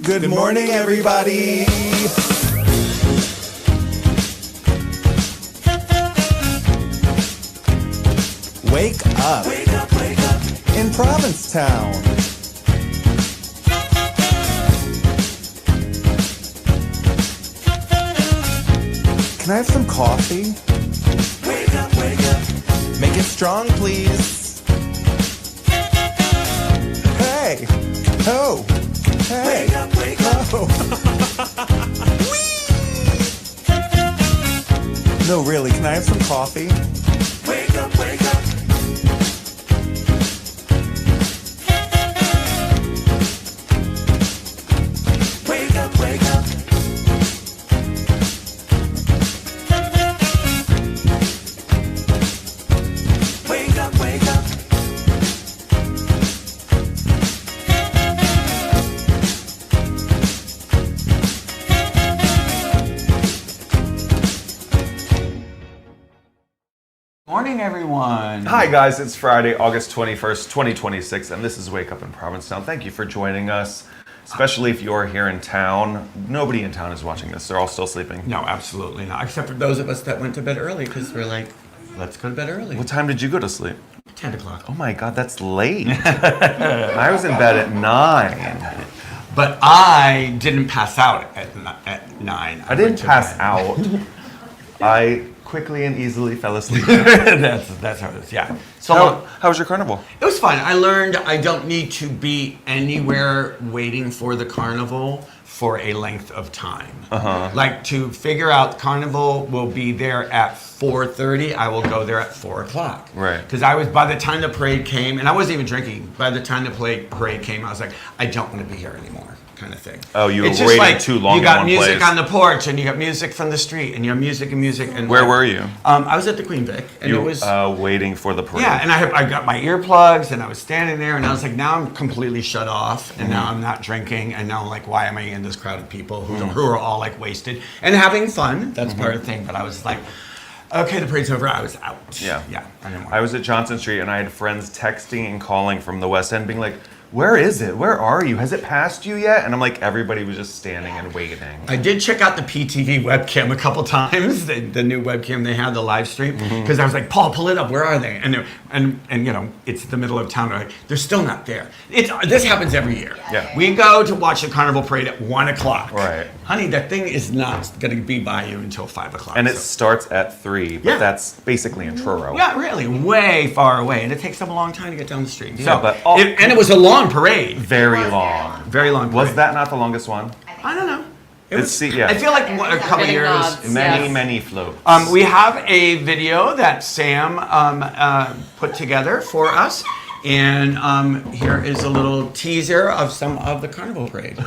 Good morning, everybody. Wake up. Wake up, wake up. In Provincetown. Can I have some coffee? Wake up, wake up. Make it strong, please. Hey. Oh. Hey. Wake up, wake up. Oh. No, really, can I have some coffee? Wake up, wake up. Wake up, wake up. Wake up, wake up. Morning, everyone. Hi guys, it's Friday, August 21st, 2026, and this is Wake Up in Provincetown. Thank you for joining us, especially if you're here in town. Nobody in town is watching this. They're all still sleeping. No, absolutely not. Except for those of us that went to bed early because we're like, let's go to bed early. What time did you go to sleep? 10 o'clock. Oh my god, that's late. I was in bed at 9. But I didn't pass out at 9. I didn't pass out. I quickly and easily fell asleep. that's how it is, yeah. So How was your carnival? it was fun. I learned I don't need to be anywhere waiting for the carnival for a length of time. Like to figure out carnival will be there at 4:30, I will go there at 4 o'clock. Right. Because I was, by the time the parade came, and I wasn't even drinking, by the time the parade came, I was like, I don't want to be here anymore, kind of thing. Oh, you were It's just waiting like, too long you got in one music place. on the porch, and you got music from the street, and you have music and music. And Where were you? I was at the Queen Vic, and You it was... waiting for the parade. Yeah, and I got my earplugs, and I was standing there, and I was like, now I'm completely shut off, and now I'm not drinking, and now I'm like, why am I in this crowd of people who are all like wasted and having fun? That's part of the thing. But I was like, okay, the parade's over. I was out. Yeah. I didn't want I was at Johnson Street and I had friends texting and calling from the West End being like, where is it? Where are you? Has it passed you yet? And I'm like, everybody was just standing and waiting. I did check out the PTV webcam a couple times, the new webcam they had, the live stream, because I was like, Paul, pull it up. Where are they? And you know, it's the middle of town. Like, they're still not there. This happens every year. Yeah. We go to watch the Carnival parade at 1 o'clock. Right. Honey, that thing is not going to be by you until 5 o'clock. And it so- starts at 3, but Yeah. that's basically in Truro. Yeah, really, way far away, and it takes them a long time to get down the street. Yeah, So, but and it was a long parade, Very long. very long. Parade. Was that not the longest one? I don't know. It It's- yeah. I feel like a couple Getting years. nods. Many, Yes. many floats. We have a video that Sam put together for us, and here is a little teaser of some of the Carnival parade.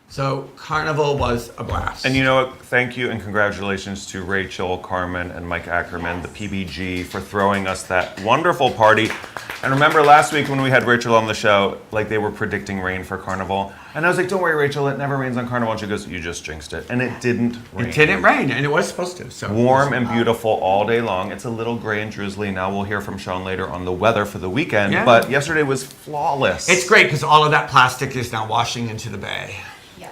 So Carnival was a blast. And you know what? Thank you and congratulations to Rachel, Carmen, and Mike Ackerman, the PBG, for throwing us that wonderful party. And remember last week when we had Rachel on the show, like they were predicting rain for Carnival. And I was like, don't worry, Rachel, it never rains on Carnival. And she goes, you just jinxed it. And it didn't rain. It didn't rain, and it was supposed to. So Warm and beautiful all day long. It's a little gray and drizzly. Now we'll hear from Sean later on the weather for the weekend. Yeah. But yesterday was flawless. It's great because all of that plastic is now washing into the bay.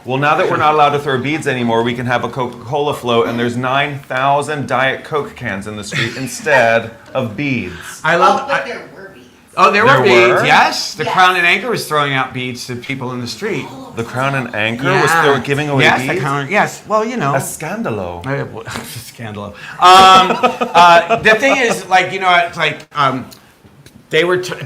Well, now that we're not allowed to throw beads anymore, we can have a Coca-Cola float, and there's 9,000 Diet Coke cans in the street instead of beads. I love. But there were beads. Oh, there were There beads. were? Yes, the Yes. Crown and Anchor was throwing out beads to people in the street. The Crown and Anchor was they were giving away yes, beads? The Crown, yes. Well, you know. A scandalo. Scandalo. The thing is, like, you know, it's like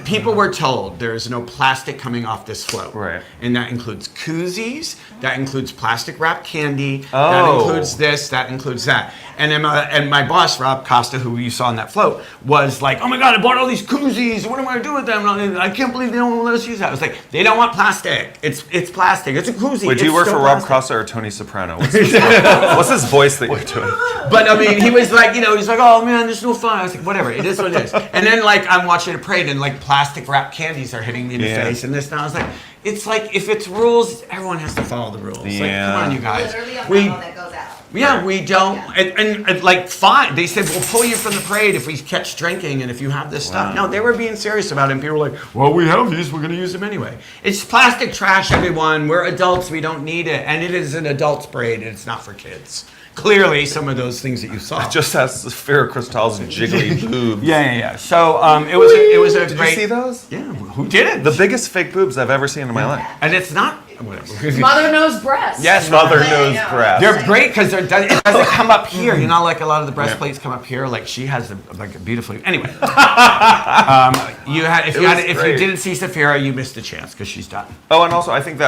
people were told there is no plastic coming off this float, Right. And that includes koozies, that includes plastic wrapped candy, that Oh. includes this, that includes that. And then my boss, Rob Costa, who you saw on that float, was like, "Oh my God, I bought all these koozies. What am I gonna do with them? I can't believe they don't let us use that." I was like, "They don't want plastic. It's plastic. It's a koozie." Wait, do you It's work still for Rob plastic." Costa or Tony Soprano? What's his voice that you're doing? But I mean, he was like, you know, he's like, "Oh man, there's no fun." I was like, "Whatever, it is what it is." And then like I'm watching a parade and like plastic wrapped candies are hitting me in the Yeah. face and this, and I was like, it's like if it's rules, everyone has to follow the rules. Like, Yeah. come on, you guys. Literally a We memo that goes out. yeah, we don't, Yeah. and like fine. They said we'll pull you from the parade if we catch drinking and if you have this stuff. No, they were being serious about it. And people were like, "Well, we have these. We're going to use them anyway." It's plastic trash, everyone. We're adults. We don't need it, and it is an adult's parade, and it's not for kids. Clearly, some of those things that you saw. Just has Farrah Crystal's jiggly boobs. Yeah. So it was a Did great. you see those? Yeah, who did it? The biggest fake boobs I've ever seen in my life. And it's not. Whatever. Mother knows breasts. Yes, Mother Yeah, knows yeah. breasts. They're great because it doesn't come up here. You know, like a lot of the breastplates come up here. Like she has like a beautifully. Anyway, if you great. didn't see Safira, you missed a chance because she's done. Oh, and also I think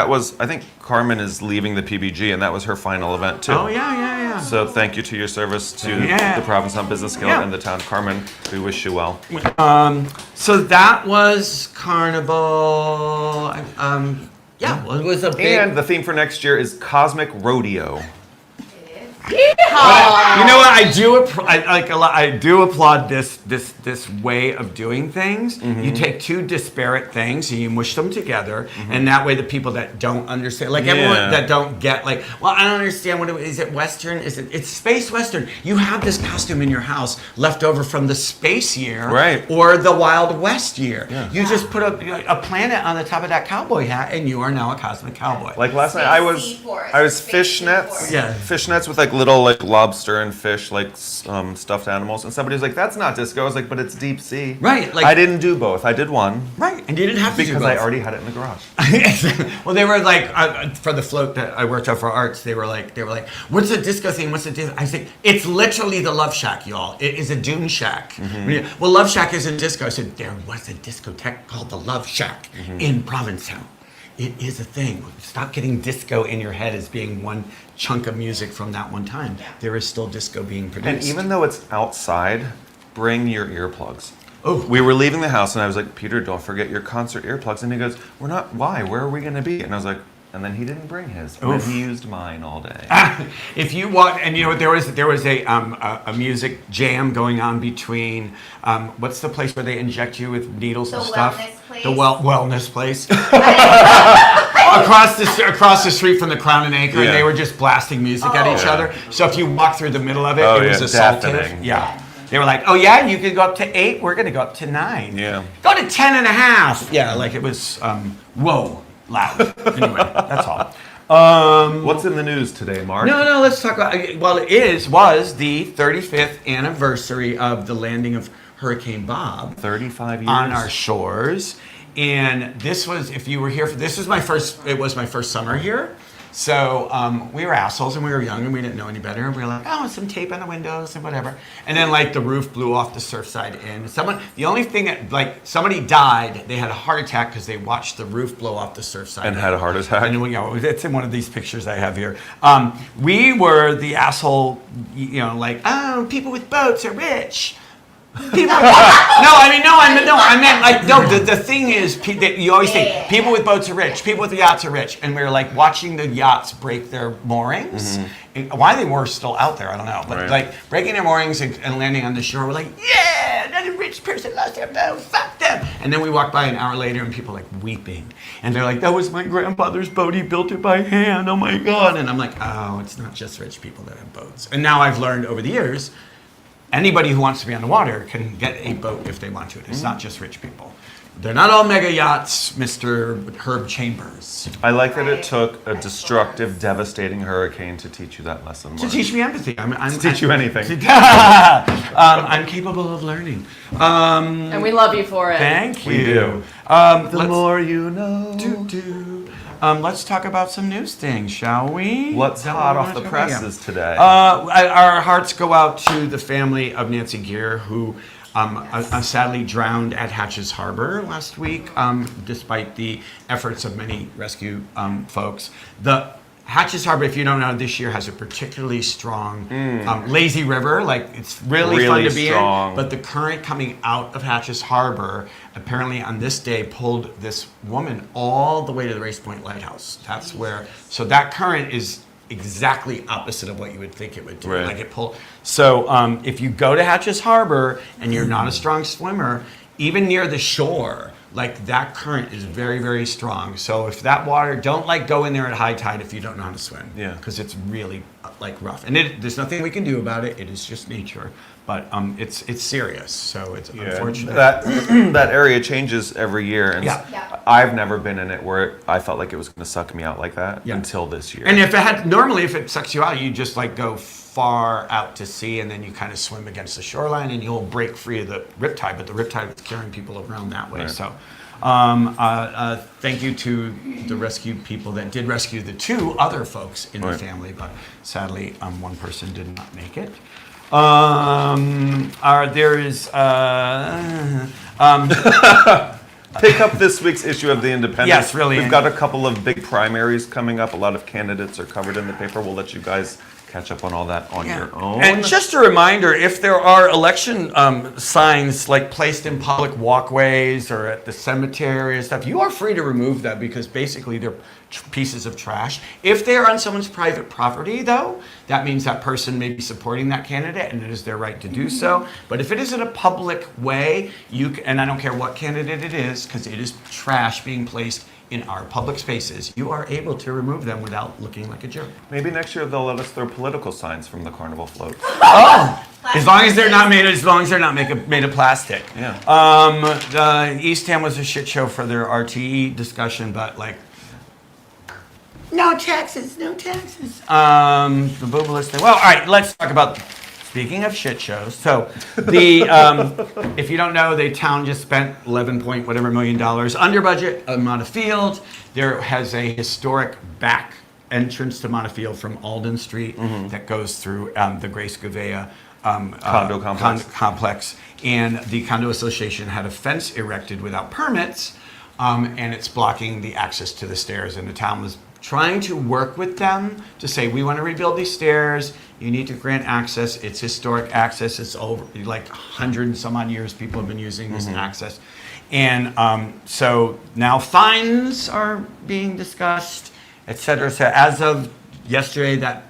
Carmen is leaving the PBG, and that was her final event too. Oh yeah. So thank you to your service to Yeah. the Provincetown Business Guild Yeah. and the town. Carmen, we wish you well. So that was Carnival. Yeah, well, it was a big. And the theme for next year is Cosmic Rodeo. You know what? I do applaud this way of doing things. You take two disparate things and you mush them together, and that way the people that don't understand, like everyone that don't get, like, well, I don't understand is it Western? It's space Western? You have this costume in your house left over from the space year, Right. or the Wild West year. Yeah. You just put a planet on the top of that cowboy hat, and you are now a cosmic cowboy. Like last night, Space seaforest. I was Space fishnets. seaforest. Yeah. Fishnets with like little like lobster and fish, like stuffed animals, and somebody was like, "That's not disco." I was like, "But it's deep sea." Right, like- I didn't do both. I did one Right, and you didn't have to do because I both. already had it in the garage. Well, they were like for the float that I worked on for arts. They were like, "What's the disco theme? What's the disco?" I said, "It's literally the Love Shack, y'all. It is a Dune Shack." Well, Love Shack isn't disco. I said, "There was a discotheque called the Love Shack in Provincetown. It is a thing. Stop getting disco in your head as being one chunk of music from that one time. There is still disco being produced." And even though it's outside, bring your earplugs. Oh. We were leaving the house, and I was like, "Peter, don't forget your concert earplugs." And he goes, "We're not. Why? Where are we going to be?" And I was like, and then he didn't bring his. And then he used mine all day. If you walk, and you know, there was a music jam going on between what's the place where they inject you with needles and The stuff? wellness place? The wellness place. across the street from the Crown and Anchor, Yeah. and they were just blasting music at each Yeah. other. So if you walk through the middle of it, Oh, it was yeah, assaultive. deafening. Yeah. They were like, "Oh yeah, you can go up to 8. We're gonna go up to 9. Yeah. Go to 10.5. Yeah, like it was whoa loud. Anyway, that's all. What's in the news today, Mark? No, let's talk about, well, was the 35th anniversary of the landing of Hurricane Bob 35 years on our shores. And this was, if you were here, it was my first summer here. So we were assholes and we were young and we didn't know any better. And we were like, "Oh, some tape on the windows and whatever." And then like the roof blew off the Surfside Inn. The only thing that, like, somebody died, they had a heart attack because they watched the roof blow off the Surfside and Inn. had a heart attack. And it's in one of these pictures I have here. We were the asshole, like, "Oh, people with boats are rich." People, I meant like, no, the thing is, you always think, people with boats are rich, people with yachts are rich, and we were like watching the yachts break their moorings. And why they were still out there, I don't know, but like breaking their moorings and landing on the shore, we're like, yeah, another rich person lost their boat, fuck them. And then we walked by an hour later and people like weeping. And they're like, that was my grandfather's boat, he built it by hand, oh my God. And I'm like, oh, it's not just rich people that have boats. And now I've learned over the years, anybody who wants to be on the water can get a boat if they want to. It's not just rich people. They're not all mega yachts, Mr. Herb Chambers. I like that it took a destructive, devastating hurricane to teach you that lesson. To teach me empathy. To teach you anything. I'm capable of learning. And we love you for it. Thank you. We do. The more you know. Let's talk about some news things, shall we? What's Is that hot what off we the wanna talk about? presses today? Our hearts go out to the family of Nancy Gear, who sadly drowned at Hatches Harbor last week, despite the efforts of many rescue folks. The Hatches Harbor, if you don't know, this year has a particularly strong lazy river. Like, it's really fun to be strong. in. But the current coming out of Hatches Harbor apparently on this day pulled this woman all the way to the Race Point Lighthouse. That's where, so that current is exactly opposite of what you would think it would do. Right. Like it pull. So if you go to Hatches Harbor and you're not a strong swimmer, even near the shore, like that current is very, very strong. So if that water, don't like go in there at high tide if you don't know how to swim. Yeah. Because it's really like rough. And there's nothing we can do about it. It is just nature. But it's serious. So it's unfortunate. That area changes every year, and Yeah. I've never been in it where I felt like it was going to suck me out like that Yeah. until this year. And if it sucks you out, you just like go far out to sea and then you kind of swim against the shoreline and you'll break free of the riptide, but the riptide is carrying people around that way. Right. So thank you to the rescue people that did rescue the two other folks in the family, but sadly one person did not make it. Pick up this week's issue of The Independent. Yes, really. We've got a couple of big primaries coming up. A lot of candidates are covered in the paper. We'll let you guys catch up on all that on your own. And just a reminder, if there are election signs like placed in public walkways or at the cemetery and stuff, you are free to remove them because basically they're pieces of trash. If they're on someone's private property, though, that means that person may be supporting that candidate and it is their right to do so. But if it is in a public way, and I don't care what candidate it is, because it is trash being placed in our public spaces, you are able to remove them without looking like a jerk. Maybe next year they'll let us throw political signs from the Carnival float. As long as they're not made of plastic. Yeah. East Ham was a shit show for their RTE discussion, but like, no taxes. The boobalist thing. Well, all right, let's talk about. Speaking of shit shows, so the if you don't know, the town just spent $11 million under budget on Montefield. There has a historic back entrance to Montefield from Alden Street that goes through the Grace Gouveia Condo complex. And the condo association had a fence erected without permits, and it's blocking the access to the stairs. And the town was trying to work with them to say, we want to rebuild these stairs. You need to grant access. It's historic access. It's over like 100 and some odd years people have been using this access. And so now fines are being discussed, et cetera. So as of yesterday, that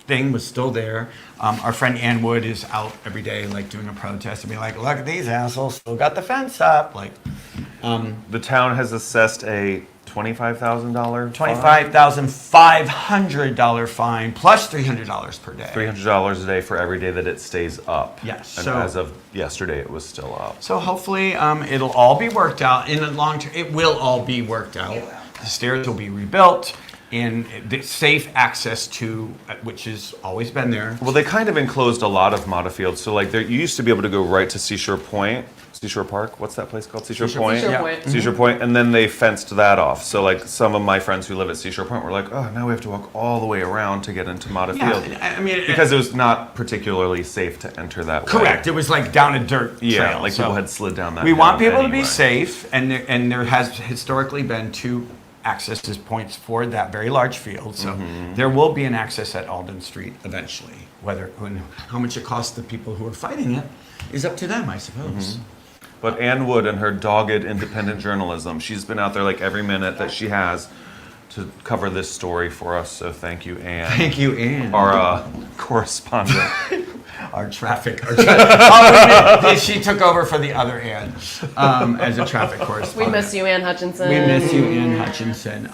thing was still there. Our friend Ann Wood is out every day, like doing a protest and be like, look at these assholes, still got the fence up. Like, The town has assessed a $25,000 $25,500 fine plus $300 per day. $300 a day for every day that it stays up. Yes. And So- as of yesterday, it was still up. So hopefully it'll all be worked out. In the long term, it will all be worked out. The stairs will be rebuilt and the safe access to, which has always been there. Well, they kind of enclosed a lot of Montefield. So, like, you used to be able to go right to Seashore Park. What's that place called? Seashore Point? Seashore Yeah. Point. Seashore Point, and then they fenced that off. So, like, some of my friends who live at Seashore Point were like, oh, now we have to walk all the way around to get into Montefield. Yeah, I mean, Because it was not particularly safe to enter that way. correct. It was like down a dirt Yeah, trail. like So people had slid down that we want hill people to be anyway. safe, and there has historically been two access points for that very large field. So there will be an access at Alden Street eventually. How much it costs the people who are fighting it is up to them, I suppose. But Ann Wood and her dogged independent journalism, she's been out there like every minute that she has to cover this story for us. So thank you, Ann. Thank you, Ann. Our correspondent. Our traffic. Oh, she took over for the other Ann as a traffic We correspondent. miss you, Ann Hutchinson. We miss you, Ann Hutchinson.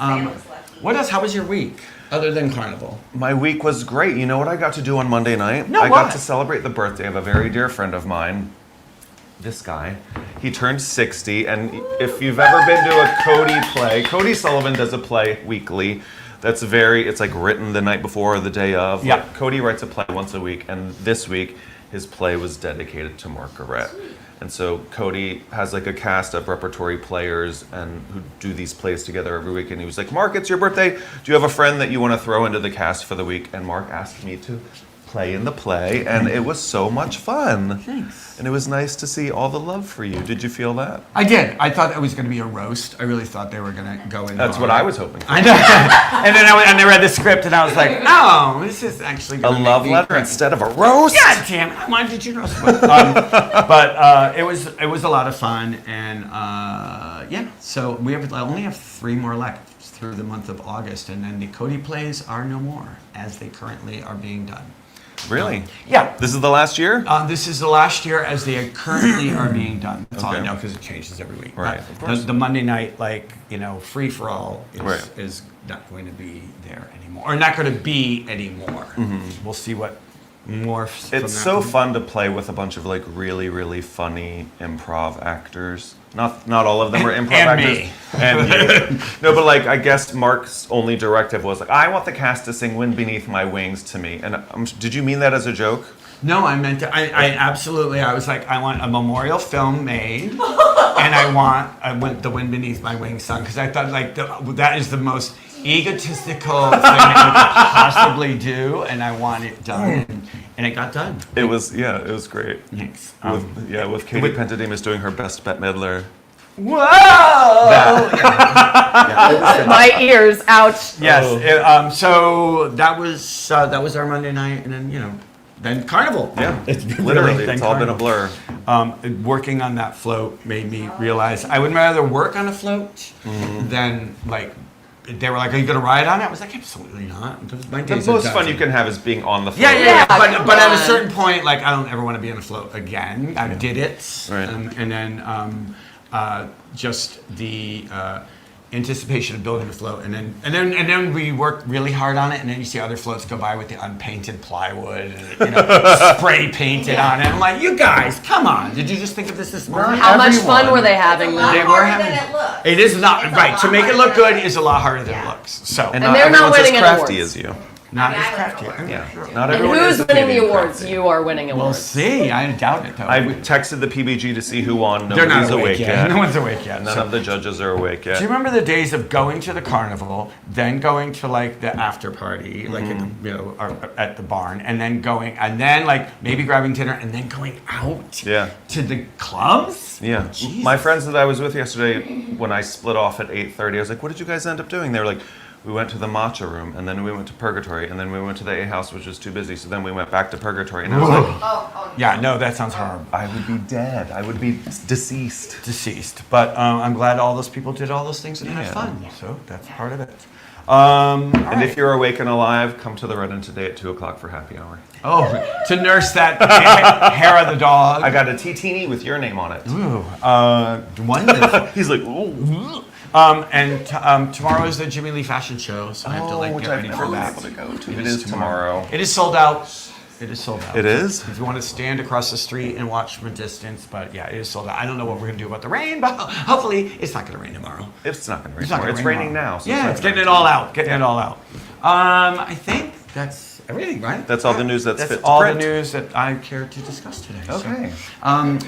What else? How was your week, other than Carnival? My week was great. You know what I got to do on Monday night? No, I what? got to celebrate the birthday of a very dear friend of mine. This guy. He turned 60, and if you've ever been to a Cody play, Cody Sullivan does a play weekly that's it's like written the night before or the day of. Yeah. Like, Cody writes a play once a week, and this week his play was dedicated to Margaret. And so Cody has like a cast of repertory players and who do these plays together every week. And he was like, Mark, it's your birthday. Do you have a friend that you want to throw into the cast for the week? And Mark asked me to play in the play, and it was so much fun. Thanks. And it was nice to see all the love for you. Did you feel that? I did. I thought it was going to be a roast. I really thought they were going to go in. That's what I was hoping for. I know. And then I read the script, and I was like, oh, this is actually A going to love letter instead of a roast? God damn it! Why did you roast? But it was a lot of fun, and yeah. So we only have 3 more left through the month of August, and then the Cody plays are no more as they currently are being done. Really? Yeah. This is the last year? This is the last year as they currently are being done. That's all I Okay. know because it changes every week. Right, But of course. The Monday night, free for all Right. is not going to be there anymore, or not going to be anymore. We'll see what morphs. from It's that so point. fun to play with a bunch of like really, really funny improv actors. Not all of them are improv And actors. me. And you. No, but like I guess Mark's only directive was like, I want the cast to sing "Wind Beneath My Wings" to me. And did you mean that as a joke? No, I meant to. I absolutely. I was like, I want a memorial film made, and I want the "Wind Beneath My Wings" sung because I thought like that is the most egotistical thing that you could possibly do, and I want it done, and it got done. It was great. Thanks. With Katie Pentademos doing her best Bette Midler. Whoa! My ears, ouch. Yes. Oh. So that was our Monday night, and then then Carnival. Yeah, It's been literally, really it's all been a Carnival. blur. Working on that float made me realize I would rather work on a float than like. They were like, "Are you gonna ride on it?" I was like, "Absolutely not." Because my The days are most done. fun you can have is being on the float. Yeah. Yeah, But at a fun. certain point, like, I don't ever want to be on a float again. I did it, Right. and then just the anticipation of building a float, and then we worked really hard on it, and then you see other floats go by with the unpainted plywood, and, spray painted on it. I'm like, you guys, come on! Did you just think of this morning? How much fun were they having? It's a lot They were harder having- than it looks. It is not It's a right lot to make it look harder good is a lot harder than it Yeah. looks. So And And not they're not everyone's as winning any crafty awards. as you. not I as like crafty. awards. Yeah, Sure. not And everyone who's is winning the Canadian awards? crafty. You are winning We'll awards. see. I doubt it though. I texted the PBG to see who won. They're Nobody's not awake yet. No one's awake yet. None so- of the judges are awake yet. Do you remember the days of going to the carnival, then going to like the after party, like at the, or at the barn, and then like maybe grabbing dinner, and then going out Yeah. to the clubs? Yeah. Jesus. My friends that I was with yesterday, when I split off at 8:30, I was like, what did you guys end up doing? They were like, we went to the matcha room, and then we went to Purgatory, and then we went to the A house, which was too busy, so then we went back to Purgatory, and I was like, Oh, Yeah, no, that sounds horrible. I would be dead. I would be deceased. Deceased. But I'm glad all those people did all those things and had Yeah. fun. So that's part of it. And if you're awake and alive, come to the Redden today at 2 o'clock for happy hour. Oh, to nurse that hair of the dog. I got a T-Teeny with your name on it. Ooh, wonderful. He's like, ooh. And tomorrow is the Jimmy Lee fashion show, so I have to like which get I've ready never for been that. able to go to. It is tomorrow. It is sold out. It is sold out. It is? If you want to stand across the street and watch from a distance, but yeah, it is sold out. I don't know what we're gonna do about the rain, but hopefully it's not gonna rain tomorrow. It's not going to rain It's not tomorrow. gonna It's rain raining tomorrow. now. So Yeah, not it's gonna getting it rain all tomorrow. out. Getting it all out. I think that's everything, right? That's all the news that's fit to all print. the news that I care to discuss today. So, Okay.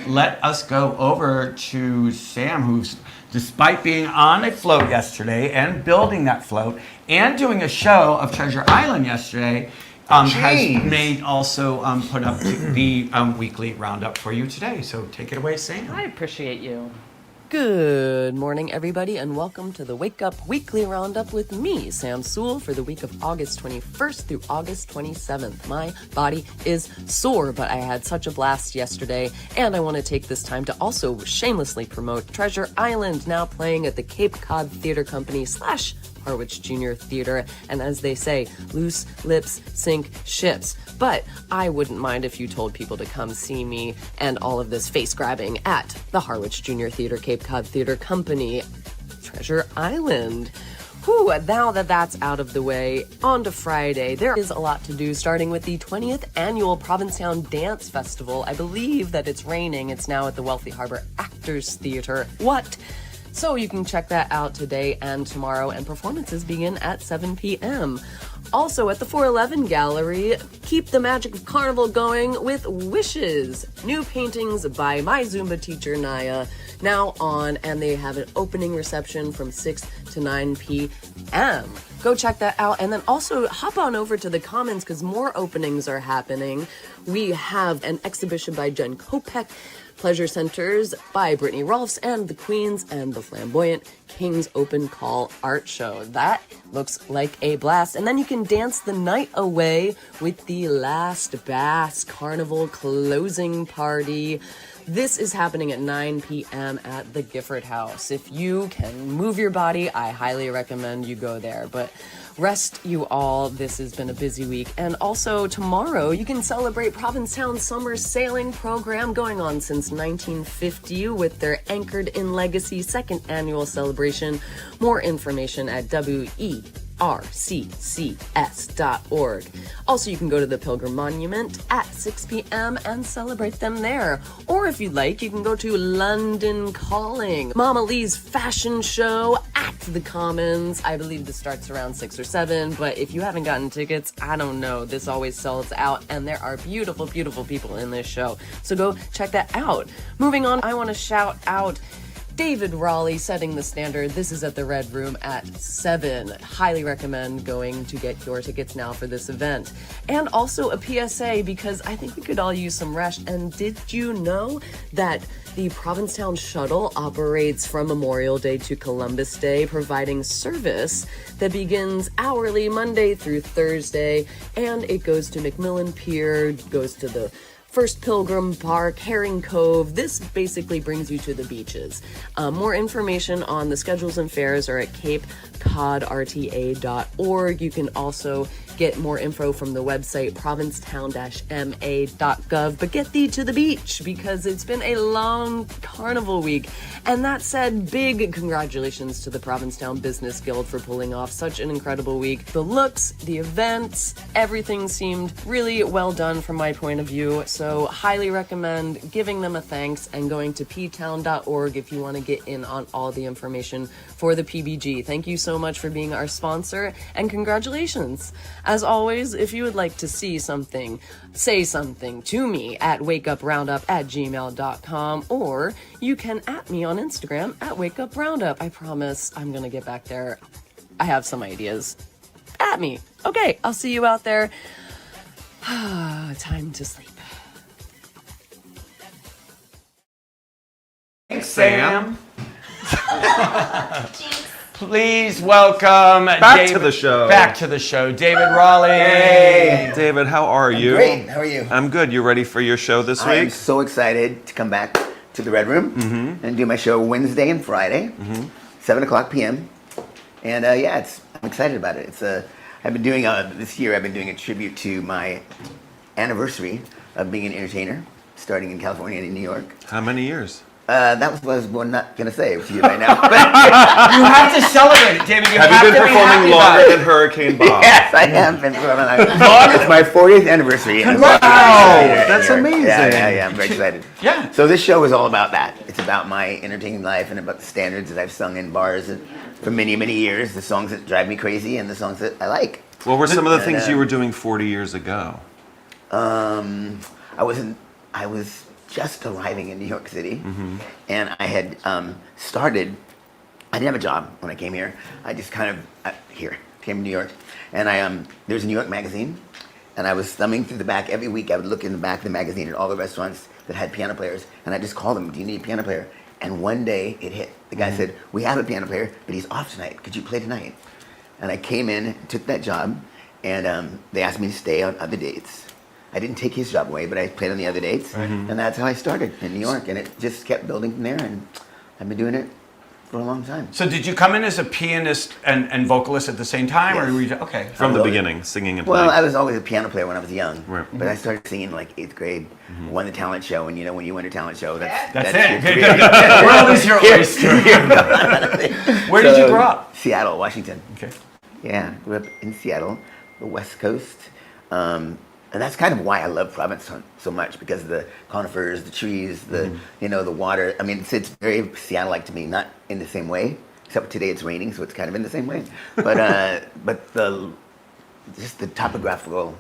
let us go over to Sam, who's, despite being on a float yesterday and building that float and doing a show of Treasure Island yesterday, has Jeez. made also put up the weekly roundup for you today. So take it away, Sam. I appreciate you. Good morning, everybody, and welcome to the Wake Up Weekly Roundup with me, Sam Sewell, for the week of August 21st through August 27th. My body is sore, but I had such a blast yesterday, and I want to take this time to also shamelessly promote Treasure Island, now playing at the Cape Cod Theater Company / Harwich Junior Theater, and as they say, loose lips sink ships. But I wouldn't mind if you told people to come see me and all of this face grabbing at the Harwich Junior Theater, Cape Cod Theater Company, Treasure Island. Whew, now that that's out of the way, on to Friday. There is a lot to do, starting with the 20th annual Provincetown Dance Festival. I believe that it's raining. It's now at the Wealthy Harbor Actors Theater. What? So you can check that out today and tomorrow, and performances begin at 7 p.m. Also at the 411 Gallery, keep the magic of Carnival going with Wishes. New paintings by my Zumba teacher, Naya, now on, and they have an opening reception from 6 to 9 p.m. Go check that out, and then also hop on over to the Commons because more openings are happening. We have an exhibition by Jen Kopek, Pleasure Centers by Brittany Rolfs and the Queens, and the Flamboyant Kings Open Call Art Show. That looks like a blast. And then you can dance the night away with the Last Bass Carnival closing party. This is happening at 9 p.m. at the Gifford House. If you can move your body, I highly recommend you go there. But rest you all, this has been a busy week. And also tomorrow, you can celebrate Provincetown Summer Sailing Program going on since 1950 with their Anchored in Legacy second annual celebration. More information at WERCCS.org. Also, you can go to the Pilgrim Monument at 6 p.m. and celebrate them there. Or if you'd like, you can go to London Calling, Mama Lee's fashion show at the Commons. I believe this starts around 6 or 7, but if you haven't gotten tickets, I don't know. This always sells out, and there are beautiful, beautiful people in this show. So go check that out. Moving on, I want to shout out David Raleigh setting the standard. This is at the Red Room at 7. Highly recommend going to get your tickets now for this event. And also a PSA, because I think we could all use some rest. And did you know that the Provincetown Shuttle operates from Memorial Day to Columbus Day, providing service that begins hourly Monday through Thursday, and it goes to McMillan Pier, goes to the First Pilgrim Park, Herring Cove. This basically brings you to the beaches. More information on the schedules and fares are at capecodrta.org. You can also get more info from the website provincetown-ma.gov. But get thee to the beach, because it's been a long carnival week. And that said, big congratulations to the Provincetown Business Guild for pulling off such an incredible week. The looks, the events, everything seemed really well done from my point of view. So highly recommend giving them a thanks and going to ptown.org if you want to get in on all the information for the PBG. Thank you so much for being our sponsor, and congratulations. As always, if you would like to see something, say something to me at wakeuproundup@gmail.com, or you can at me on Instagram at wakeuproundup. I promise I'm going to get back there. I have some ideas. At me. Okay, I'll see you out there. Time to sleep. Thanks, Sam. Please welcome Back to the show. Back to the show, David Raleigh. Hey. David, how are you? Great. How are you? I'm good. You ready for your show this I am week? so excited to come back to the Red Room and do my show Wednesday and Friday, 7 o'clock p.m. And I'm excited about it. I've been doing this year. I've been doing a tribute to my anniversary of being an entertainer, starting in California and in New York. How many years? That was what I was not going to say to you right now. But You have to celebrate it, David. Have you been performing longer than Hurricane Bob? yes, I have been performing. It's my 40th anniversary. Wow, that's amazing. Yeah, I'm very excited. Yeah. So this show is all about that. It's about my entertaining life and about the standards that I've sung in bars for many, many years, the songs that drive me crazy and the songs that I like. What were some of the things you were doing 40 years ago? I was just arriving in New York City, and I had started. I didn't have a job when I came here. I just kind of came to New York, and there's a New York magazine, and I was thumbing through the back every week. I would look in the back of the magazine at all the restaurants that had piano players, and I just called them, "Do you need a piano player?" And one day it hit. The guy said, "We have a piano player, but he's off tonight. Could you play tonight?" And I came in, took that job, and they asked me to stay on other dates. I didn't take his job away, but I played on the other dates, and that's how I started in New York. And it just kept building from there, and I've been doing it for a long time. So did you come in as a pianist and vocalist at the same time, Yes. or were you okay? From the beginning, singing and Well, playing. I was always a piano player when I was young, Right. but I started singing in like 8th grade. Won the talent show, and when you win a talent show, that's That's your it. career. The world is your oyster. Where did you grow up? Seattle, Washington. Okay. Yeah, grew up in Seattle, the West Coast. And that's kind of why I love Provincetown so much, because of the conifers, the trees, the the water. I mean, it's very Seattle-like to me, not in the same way, except today it's raining, so it's kind of in the same way. But just the topographical,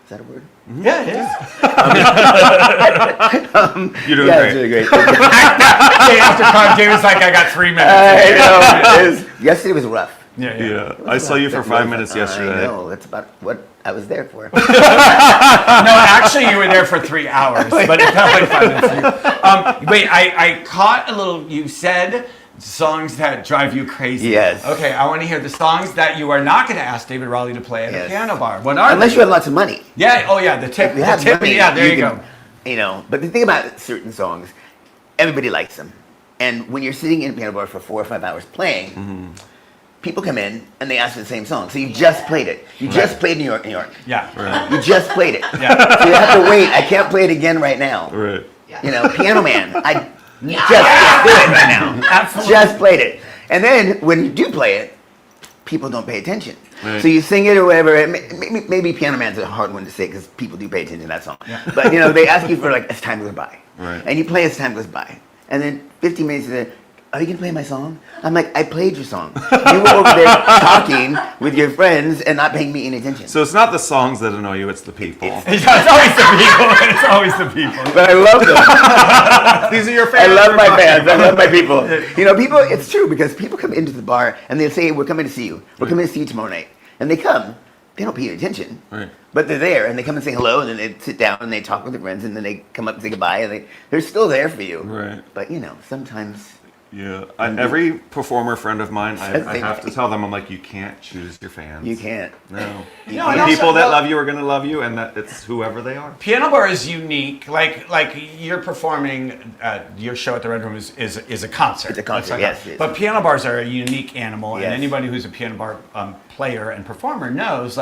is that a word? Yeah, yeah. You're doing Yeah, great. it's really great. Day after Carl, Jay was like, I got 3 minutes. I know. Yesterday was rough. Yeah, yeah. Yeah, I saw you for 5 minutes yesterday. I know, that's about what I was there for. No, actually, you were there for 3 hours, but it felt like 5 minutes. Wait, I caught a little. You said songs that drive you crazy. Yes. Okay, I want to hear the songs that you are not going to ask David Raleigh to play at a Yes. piano bar. What are Unless they? you have lots of money. Yeah. Oh, yeah. The tip. If you The have tip. money, Yeah. There you can, go. But the thing about certain songs, everybody likes them. And when you're sitting in a piano bar for 4 or 5 hours playing, people come in and they ask for the same song. So you just played it. You just played New York, New York. Yeah. You just played it. Yeah. So you have to wait. I can't play it again right now. Right. Piano Man. I just do it right now. Absolutely. Just played it. And then when you do play it, people don't pay attention. Right. So you sing it or whatever. Maybe Piano Man's a hard one to say because people do pay attention to that song. But they ask you for like as time goes by. Right. And you play as time goes by. And then 15 minutes later, are you gonna play my song? I'm like, I played your song. You were over there talking with your friends and not paying me any attention. So it's not the songs that annoy you, it's the people. Yeah, it's always the people. It's always the people. But I love them. These are your I fans. love my fans. I love my people. People, it's true because people come into the bar and they say, we're coming to see you. We're coming to see you tomorrow night. And they come. They don't pay you attention. Right. But they're there and they come and say hello and then they sit down and they talk with their friends and then they come up and say goodbye and they're still there for you. Right. But, sometimes... Yeah. Every performer friend of mine, I have to tell them, I'm like, you can't choose your fans. You can't. No. No, The and also- people that love you are going to love you, and that it's whoever they are. Piano bar is unique. Like you're performing, your show at the Red Room is a concert. It's a concert, That's yes, it is. But piano bars are a unique animal, and Yes. anybody who's a piano bar player and performer knows,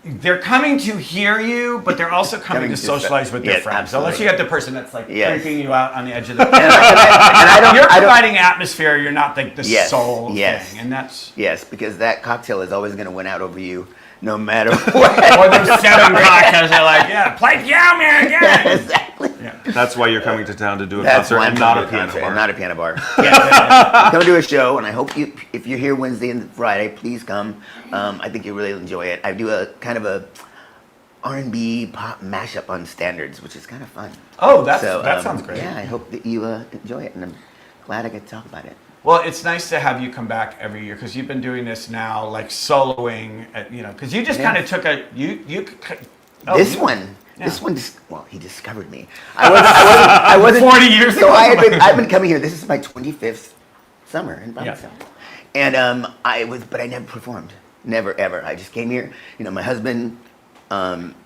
they're coming to hear you, but they're also coming to socialize with their yes, friends. absolutely. Unless you get the person that's Yes. drinking you out on the edge of the. And I don't... You're I don't- providing atmosphere. You're not the Yes, soul yes. thing, and that's. Yes, because that cocktail is always going to win out over you no matter what. Or there's 7 cocktails. They're like, yeah, play piano man again. Exactly. That's why you're coming to town to do a That's concert why I'm and not coming a to piano concert bar. and not a piano bar. Yeah. Come do a show, and I hope if you're here Wednesday and Friday, please come. I think you'll really enjoy it. I do a kind of a R&B pop mashup on standards, which is kind of fun. Oh, that sounds great. Yeah, I hope that you enjoy it, and I'm glad I get to talk about it. Well, it's nice to have you come back every year because you've been doing this now, like soloing, because you just Yeah. kind of took This Yeah. one, he discovered me. I wasn't 40 years So ago. I've been coming here. This is my 25th summer in Provincetown. And but I never performed. Never, ever. I just came here. My husband,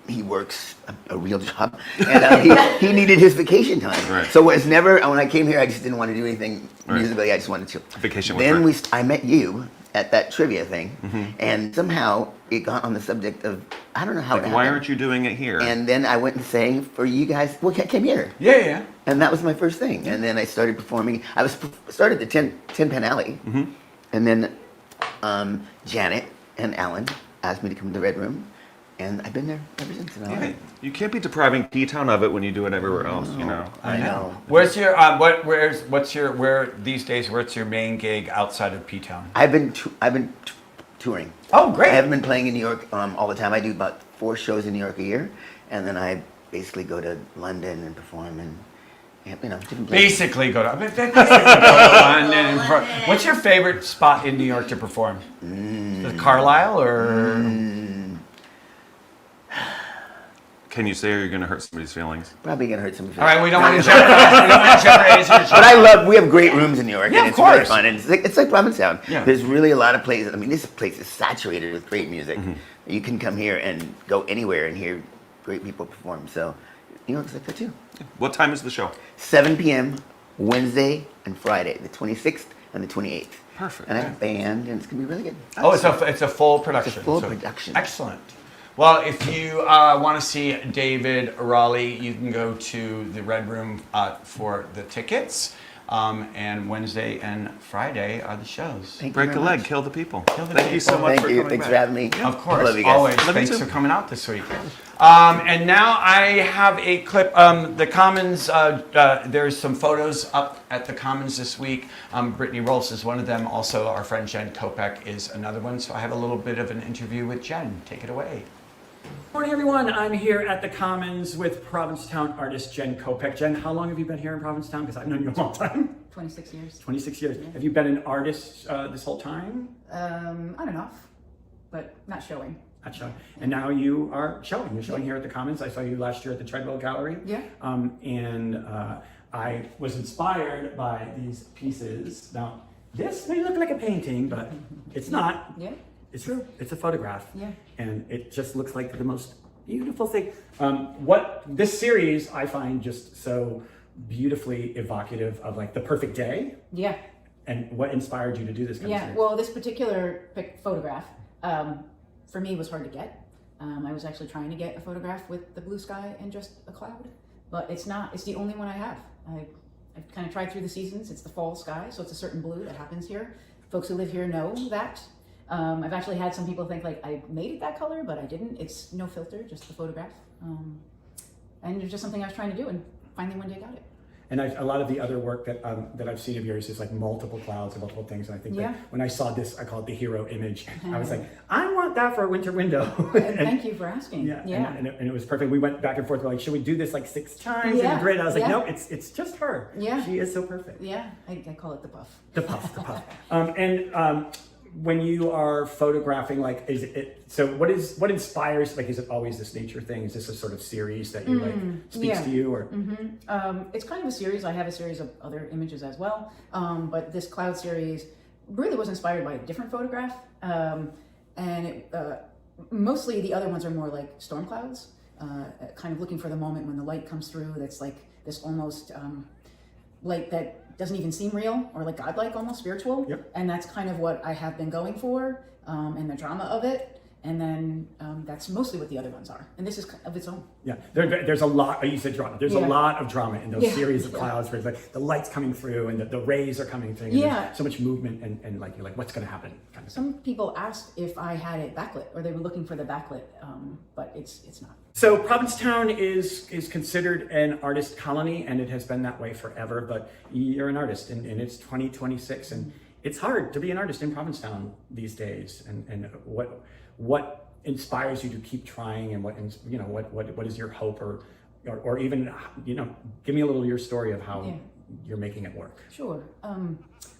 he works a real job, and he needed his vacation time. Right. So it's never, when I came here, I just didn't want to do anything Right. musically. I just wanted to. Vacation with Then her. I met you at that trivia thing, Mm-hmm. and somehow it got on the subject of, I don't know how it Why happened. aren't you doing it here? And then I went and sang for you guys. Well, I came here. Yeah. And that was my first thing. And then I started performing. I started the Tin Pan Alley. Mm-hmm. And then Janet and Alan asked me to come to the Red Room. And I've been there ever since. And I like it. You can't be depriving P-Town of it when you do it everywhere else, I know. Where's your where these days? Where's your main gig outside of P-Town? I've been touring. Oh, great! I haven't been playing in New York all the time. I do about 4 shows in New York a year. And then I basically go to London and perform and, different places. Basically, go to London. And perform. What's your favorite spot in New York to perform? The Carlisle or? Can you say or you're going to hurt somebody's feelings? Probably gonna hurt some. All right, we don't want to jeopardize your But we have great rooms in New York, Yeah, and of it's really course. fun. And it's like Provincetown. Yeah. There's really a lot of places. I mean, this place is saturated with great music. Mm-hmm. You can come here and go anywhere and hear great people perform. So, it's like that too. What time is the show? 7 p.m. Wednesday and Friday, the 26th and the 28th. Perfect. And I have a band, and it's gonna be really good. Oh, it's a full production. full production. Excellent. Well, if you want to see David Raleigh, you can go to the Red Room for the tickets. And Wednesday and Friday are the shows. Thank you Break very a leg, much. kill the people. Kill the Thank you so people. much Thank for you. coming Thanks back. for having me. Of course, Love you guys. always. Love you Thanks too. for coming out this week. And now I have a clip. The Commons, there's some photos up at the Commons this week. Brittany Rolfs is one of them. Also, our friend Jen Kopek is another one. So I have a little bit of an interview with Jen. Take it away. Morning, everyone. I'm here at the Commons with Provincetown artist Jen Kopek. Jen, how long have you been here in Provincetown? Because I've known you a long time. 26 years. 26 years. Yeah. Have you been an artist this whole time? On and off, but not showing. Not showing. And now you are showing. You're showing here at the Commons. I saw you last year at the Treadwell Gallery. Yeah. And I was inspired by these pieces. Now, this may look like a painting, but it's not. Yeah. It's true. It's a photograph. Yeah. And it just looks like the most beautiful thing. What this series I find just so beautifully evocative of like the perfect day. Yeah. And what inspired you to do this kind of Yeah. series? Well, this particular photograph, for me, was hard to get. I was actually trying to get a photograph with the blue sky and just a cloud, but it's not. It's the only one I have. I've kind of tried through the seasons. It's the fall sky, so it's a certain blue that happens here. Folks who live here know that. I've actually had some people think like I made it that color, but I didn't. It's no filter, just the photograph. And it's just something I was trying to do, and finally one day got it. And a lot of the other work that I've seen of yours is like multiple clouds and multiple things. And I think that when I saw this, I call it the hero image. I was like, I want that for a winter window. And thank you for asking. Yeah, Yeah. And it was perfect. We went back and forth. We're like, should we do this like 6 times in Yeah, a grid? I was like, yeah. no, it's just her. Yeah. She is so perfect. Yeah, I call it the puff. The puff. When you are photographing, like, is it? So what inspires? Like, is it always this nature thing? Is this a sort of series that you like speaks to you, or? It's kind of a series. I have a series of other images as well, but this cloud series really was inspired by a different photograph, and it, mostly the other ones are more like storm clouds, kind of looking for the moment when the light comes through. That's like this almost light that doesn't even seem real, or like godlike, almost spiritual. Yep. And that's kind of what I have been going for, and the drama of it. And then that's mostly what the other ones are. And this is of its own. Yeah, there's a lot. You said drama. There's a Yeah. lot of drama in those Yeah. series of Yeah. clouds where it's like the light's coming through and the rays are coming through. And Yeah. there's so much movement and like you're like, what's going to happen? Kind of thing. Some people asked if I had it backlit, or they were looking for the backlit, but it's not. So Provincetown is considered an artist colony, and it has been that way forever. But you're an artist, and it's 2026, and it's hard to be an artist in Provincetown these days. And what inspires you to keep trying, and what is your hope, or even give me a little of your story of how you're making it work. Sure.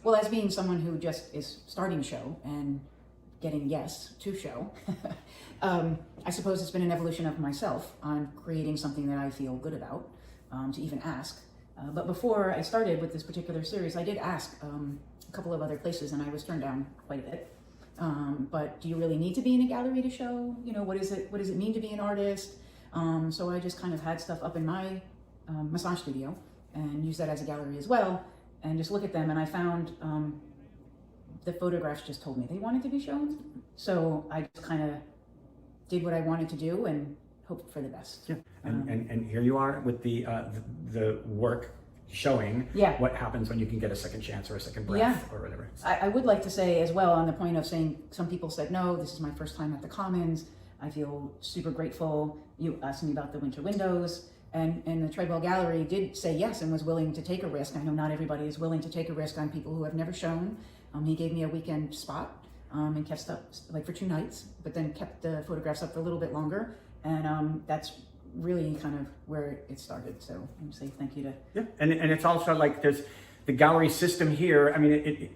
Well, as being someone who just is starting show and getting yes to show, I suppose it's been an evolution of myself on creating something that I feel good about, to even ask. But before I started with this particular series, I did ask a couple of other places, and I was turned down quite a bit. But do you really need to be in a gallery to show? What does it mean to be an artist? So I just kind of had stuff up in my massage studio and used that as a gallery as well, and just look at them. And I found the photographs just told me they wanted to be shown. So I just kind of did what I wanted to do and hoped for the best. Yeah, and here you are with the work showing what happens when you can get a second chance or a second breath or whatever. I would like to say as well, on the point of saying some people said, no, this is my first time at the Commons. I feel super grateful. You asked me about the winter windows, and the Treadwell Gallery did say yes and was willing to take a risk. I know not everybody is willing to take a risk on people who have never shown. He gave me a weekend spot and kept up like for 2 nights, but then kept the photographs up for a little bit longer. And that's really kind of where it started. So I'm saying thank you to. Yeah, and it's also like there's the gallery system here. I mean,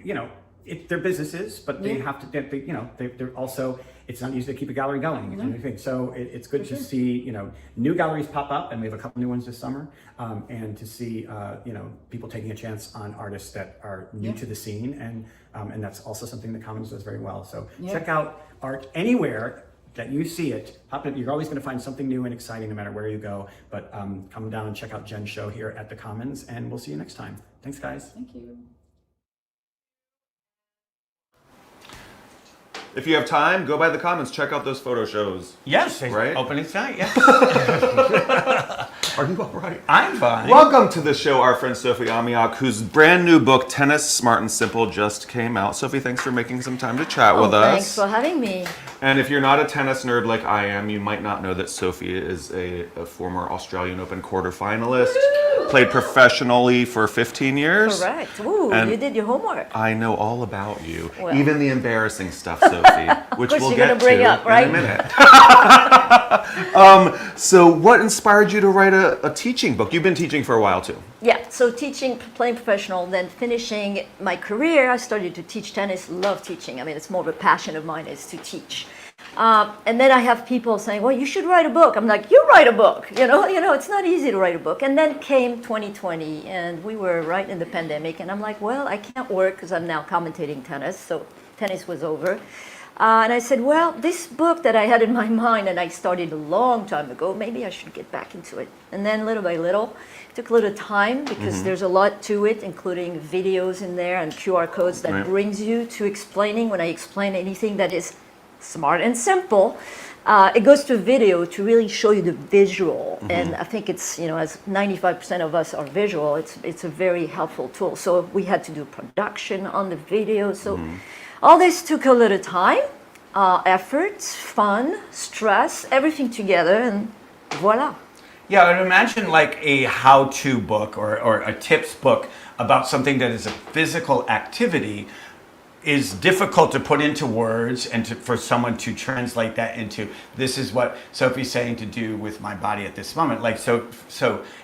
they're businesses, but they have to, they're also, it's not easy to keep a gallery going and everything. So it's good to see, new galleries pop up, and we have a couple new ones this summer, and to see, people taking a chance on artists that are new to the scene, and that's also something that Commons does very well. So check out art anywhere that you see it. You're always going to find something new and exciting no matter where you go. But come down and check out Jen's show here at the Commons, and we'll see you next time. Thanks, guys. Thank you. If you have time, go by the Commons, check out those photo shows. Yes, Right? opening tonight, yes. Are you all right? I'm fine. Welcome to the show, our friend Sophie Amiak, whose brand new book, Tennis Smart and Simple, just came out. Sophie, thanks for making some time to chat with us. Thanks for having me. And if you're not a tennis nerd like I am, you might not know that Sophie is a former Australian Open quarterfinalist, played professionally for 15 years. Correct. Ooh, And you did your homework. I know all about you, Well. even the embarrassing stuff, Sophie, which Which we'll you're get gonna bring to up, right? in a minute. So what inspired you to write a teaching book? You've been teaching for a while too. Yeah, so teaching, playing professional, then finishing my career, I started to teach tennis, love teaching. I mean, it's more of a passion of mine is to teach. And then I have people saying, well, you should write a book. I'm like, you write a book. It's not easy to write a book. And then came 2020, and we were right in the pandemic. And I'm like, well, I can't work because I'm now commentating tennis. So tennis was over. And I said, well, this book that I had in my mind and I started a long time ago, maybe I should get back into it. And then little by little, it took a little time because there's a lot to it, including videos in there and QR codes that brings you to explaining. When I explain anything that is smart and simple, it goes to video to really show you the visual. And I think it's, as 95% of us are visual, it's a very helpful tool. So we had to do production on the video. So all this took a little time, effort, fun, stress, everything together, and voila. Yeah, I would imagine like a how-to book or a tips book about something that is a physical activity is difficult to put into words and for someone to translate that into, this is what Sophie's saying to do with my body at this moment. Like, so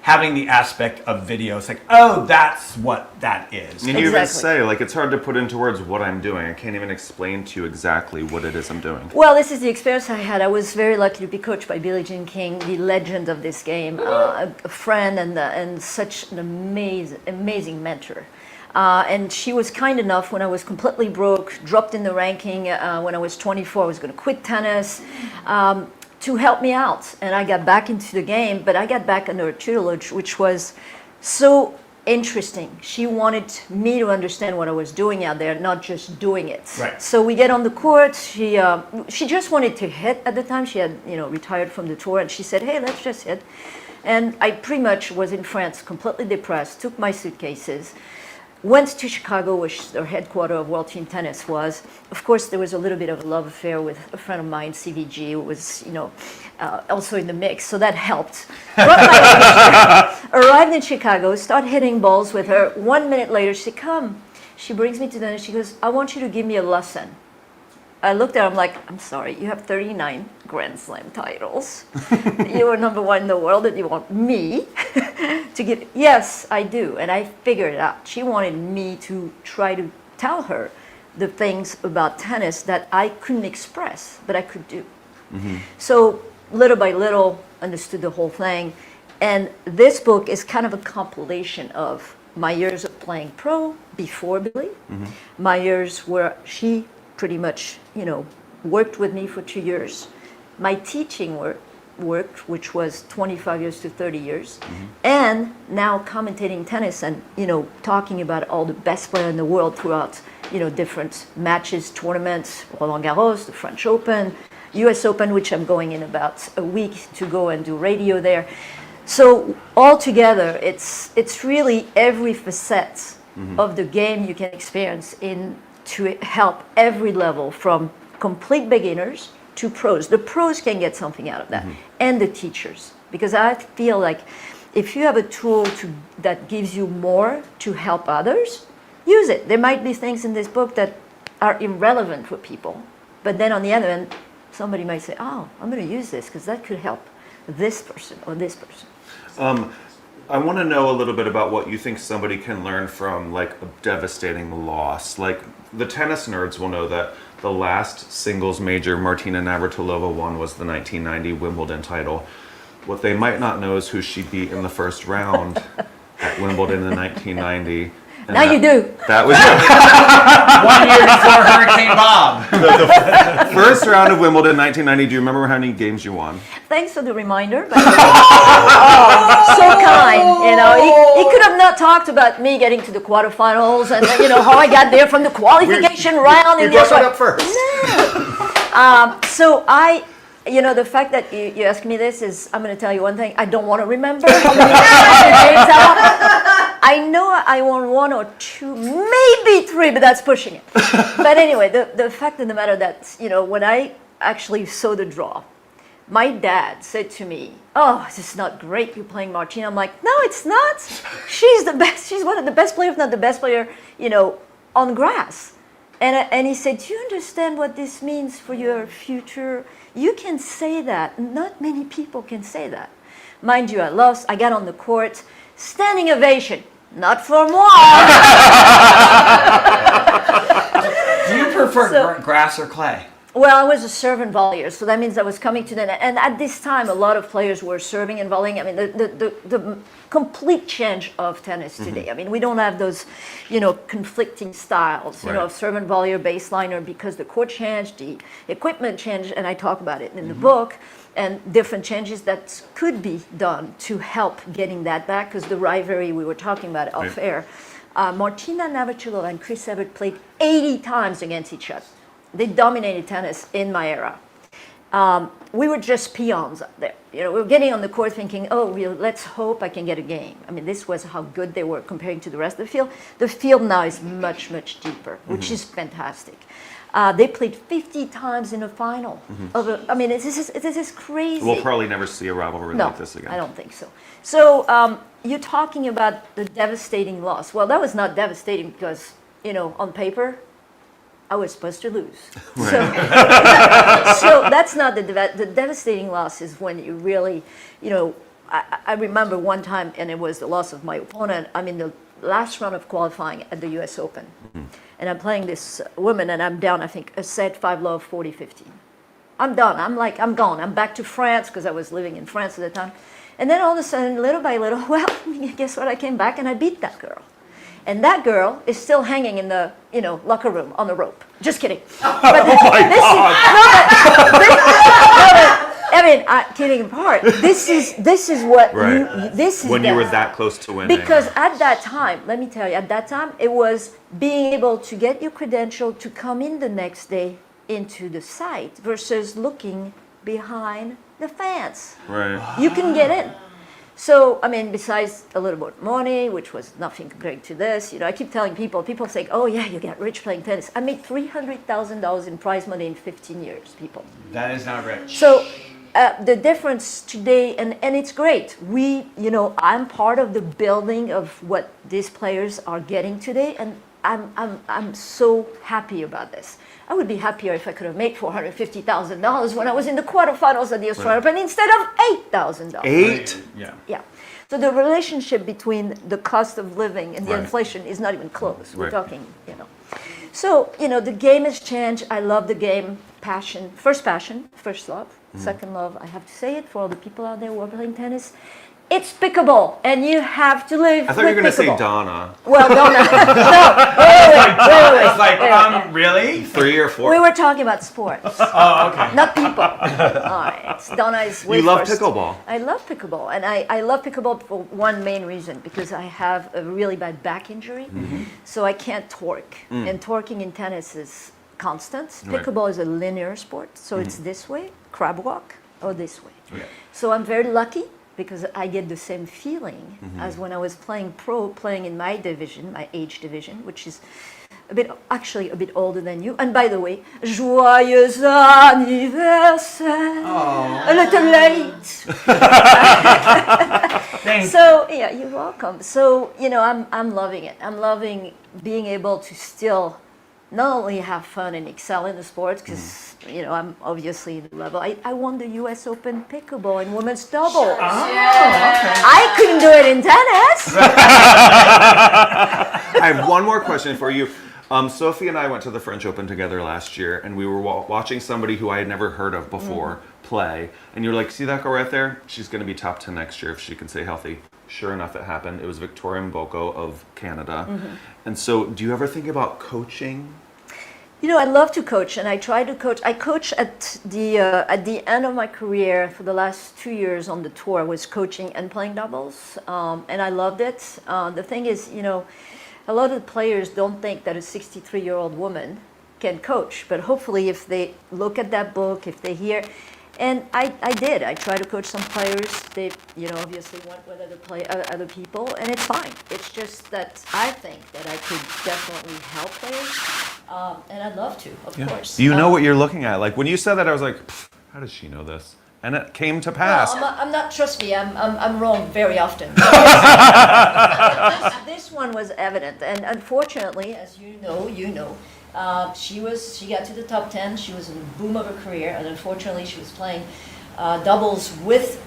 having the aspect of video, it's like, oh, that's what that is. And you even say, like, it's hard to put into words what I'm doing. I can't even explain to you exactly what it is I'm doing. Well, this is the experience I had. I was very lucky to be coached by Billie Jean King, the legend of this game, a friend and such an amazing mentor. And she was kind enough when I was completely broke, dropped in the ranking when I was 24, I was going to quit tennis, to help me out. And I got back into the game, but I got back under her tutelage, which was so interesting. She wanted me to understand what I was doing out there, not just doing it. Right. So we get on the court. She just wanted to hit at the time. She had retired from the tour, and she said, hey, let's just hit. And I pretty much was in France, completely depressed, took my suitcases, went to Chicago, which the headquarters of World Team Tennis was. Of course, there was a little bit of a love affair with a friend of mine, CVG, who was, also in the mix, so that helped. Arrived in Chicago, started hitting balls with her. 1 minute later, she said, come. She brings me to dinner. She goes, I want you to give me a lesson. I looked at her, I'm like, I'm sorry, you have 39 Grand Slam titles. You are number one in the world, and you want me to give? Yes, I do. And I figured it out. She wanted me to try to tell her the things about tennis that I couldn't express, but I could do. So little by little, understood the whole thing. And this book is kind of a compilation of my years of playing pro before Billie, my years where she pretty much, worked with me for 2 years. My teaching worked, which was 25 years to 30 years. And now commentating tennis and, talking about all the best players in the world throughout, different matches, tournaments, Roland Garros, the French Open, US Open, which I'm going in about a week to go and do radio there. So altogether, it's really every facet of the game you can experience to help every level, from complete beginners to pros. The pros can get something out of that, and the teachers. Because I feel like if you have a tool that gives you more to help others, use it. There might be things in this book that are irrelevant for people. But then on the other end, somebody might say, oh, I'm going to use this because that could help this person or this person. I want to know a little bit about what you think somebody can learn from like a devastating loss. Like the tennis nerds will know that the last singles major Martina Navratilova won was the 1990 Wimbledon title. What they might not know is who she beat in the first round at Wimbledon in 1990. And Now you do. That was 1 year before Hurricane Bob. the first round of Wimbledon 1990. Do you remember how many games you won? Thanks for the reminder. But oh, so kind. You know, he could have not talked about me getting to the quarterfinals and you know how I got there from the qualification round. We and brought this that one. up first. So you know, the fact that you asked me this is, I'm going to tell you one thing. I don't want to remember how many games I won. I know I won 1 or 2, maybe 3, but that's pushing it. But anyway, the fact of the matter that, you know, when I actually saw the draw, my dad said to me, "Oh, this is not great. You're playing Martina." I'm like, "No, it's not. She's the best. She's one of the best players, if not the best player, you know, on grass." And he said, "Do you understand what this means for your future? You can say that. Not many people can say that." Mind you, I lost. I got on the court. Standing ovation. Not for moi. Do you prefer grass or clay? Well, I was a serve and volleyer, so that means I was coming to the net. And at this time, a lot of players were serving and volleying. I mean, the complete change of tennis today. I mean, we don't have those, you know, conflicting styles, you know, of serve and volleyer, baseliner, because the court changed, the equipment changed, and I talk about it in the book, and different changes that could be done to help getting that back, because the rivalry we were talking about off air. Martina Navratilova and Chris Evert played 80 times against each other. They dominated tennis in my era. We were just peons up there. You know, we were getting on the court thinking, "Oh, let's hope I can get a game." I mean, this was how good they were comparing to the rest of the field. The field now is much, much deeper, which is fantastic. They played 50 times in a final. I mean, this is crazy. We'll probably never see a rivalry like this again. I don't think so. So you're talking about the devastating loss. Well, that was not devastating because, you know, on paper, I was supposed to lose. So that's not the devastating loss is when you really, you know, I remember one time, and it was the loss of my opponent. I'm in the last round of qualifying at the US Open. And I'm playing this woman, and I'm down, I think, a set 5-love, 40-15. I'm done. I'm like, I'm gone. I'm back to France because I was living in France at the time. And then all of a sudden, little by little, well, guess what? I came back and I beat that girl. And that girl is still hanging in the, you know, locker room on the rope. Just kidding. But I mean, kidding apart. This is what this is when you were that close to winning. Because at that time, let me tell you, at that time, it was being able to get your credential to come in the next day into the site versus looking behind the fence. Right. You can get in. So, I mean, besides a little bit of money, which was nothing compared to this, you know, I keep telling people say, "Oh, yeah, you get rich playing tennis." I made $300,000 in prize money in 15 years, people. That is not rich. So, the difference today, and it's great. We, you know, I'm part of the building of what these players are getting today, and I'm so happy about this. I would be happier if I could have made $450,000 when I was in the quarterfinals of the Australian Open instead of $8,000. 8? Yeah. So the relationship between the cost of living and the inflation is not even close. We're talking, you know. So, you know, the game has changed. I love the game. Passion, first love. Second love, I have to say it for all the people out there who are playing tennis. It's pickable, and you have to live. I thought you were going to say pickable. Donna. Well, Donna. No, wait. It's like, really? 3 or 4. We were talking about sports. Oh, okay. Not people. All right. Donna is way You love first. pickleball. I love pickleball. And I love pickleball for one main reason, because I have a really bad back injury. So I can't torque. And torquing in tennis is constant. Pickleball is a linear sport. So it's this way, crab walk, or this way. So I'm very lucky because I get the same feeling as when I was playing in my division, my age division, which is actually a bit older than you. And by the way, joyeux anniversaire. A little late. So yeah, you're welcome. So you know, I'm loving it. I'm loving being able to still not only have fun and excel in the sports, because I'm obviously the level. I won the U.S. Open pickleball in women's double. I couldn't do it in tennis. I have one more question for you. Sophie and I went to the French Open together last year, and we were watching somebody who I had never heard of before play. And you're like, see that girl right there? She's going to be top 10 next year if she can stay healthy. Sure enough, it happened. It was Victoria Mboko of Canada. And so do you ever think about coaching? I love to coach, and I try to coach. I coach at the end of my career for the last 2 years on the tour. I was coaching and playing doubles, and I loved it. The thing is, a lot of the players don't think that a 63-year-old woman can coach, but hopefully if they look at that book, if they hear, and I did. I try to coach some players. They, obviously went with other people, and it's fine. It's just that I think that I could definitely help players, and I'd love to, of course. You know what you're looking at. Like when you said that, I was like, how does she know this? And it came to pass. Well, I'm not. Trust me, I'm wrong very often. This one was evident, and unfortunately, as you know, she got to the top 10. She was in the boom of her career, and unfortunately, she was playing doubles with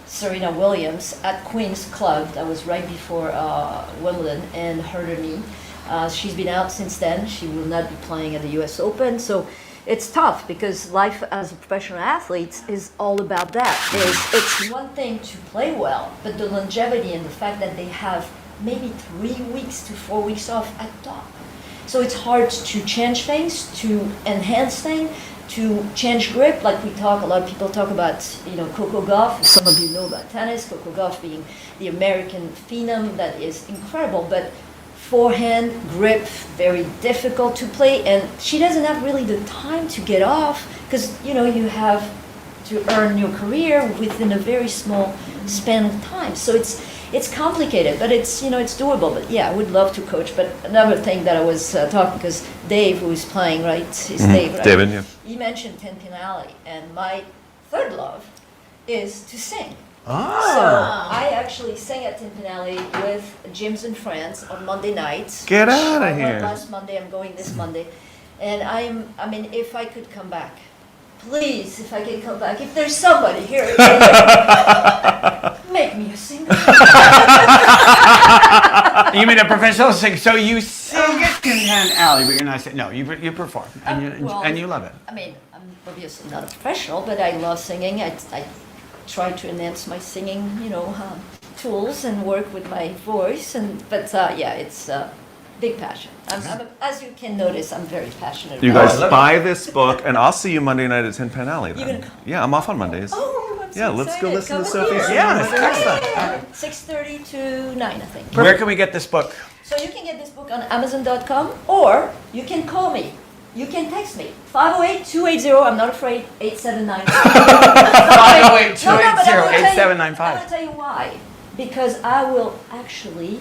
Serena Williams at Queen's Club. That was right before Wimbledon, and hurt her knee. She's been out since then. She will not be playing at the U.S. Open. So it's tough because life as a professional athlete is all about that. It's one thing to play well, but the longevity and the fact that they have maybe 3 weeks to 4 weeks off at top. So it's hard to change things, to enhance things, to change grip. Like a lot of people talk about, Coco Gauff. Some of you know about tennis. Coco Gauff being the American phenom that is incredible, but forehand grip very difficult to play, and she doesn't have really the time to get off because you have to earn your career within a very small span of time. So it's complicated, but it's doable. But yeah, I would love to coach. But another thing that I was talking, because Dave, who is playing, right, is Dave, right? David, yeah. He mentioned Tin Pin Alley, and my third love is to sing. So I actually sang at Tin Pin Alley with Jim's in France on Monday nights. Get out of I went here. last Monday, I'm going this Monday. And if I could come back, please, if I can come back, if there's somebody here, make me a singer. You mean a professional singer? So you sing at Tin Pan Alley, but you're not saying, no, you perform, and you love it. I'm obviously not a professional, but I love singing. I try to enhance my singing, tools and work with my voice. It's a big passion. As you can notice, I'm very passionate. You about guys buy this book, and I'll see you Monday night at Tin Pan Alley then. You're gonna come? Yeah, I'm off on Mondays. Oh, I'm so Yeah, let's go excited. listen to Come with Sophie's me. Yeah, excellent. 6:30 to 9, I think. Where can we get this book? So you can get this book on Amazon.com, or you can call me. You can text me. 508-280, I'm not afraid, 8795. 508-280-8795. I'm going to tell you why. Because I will actually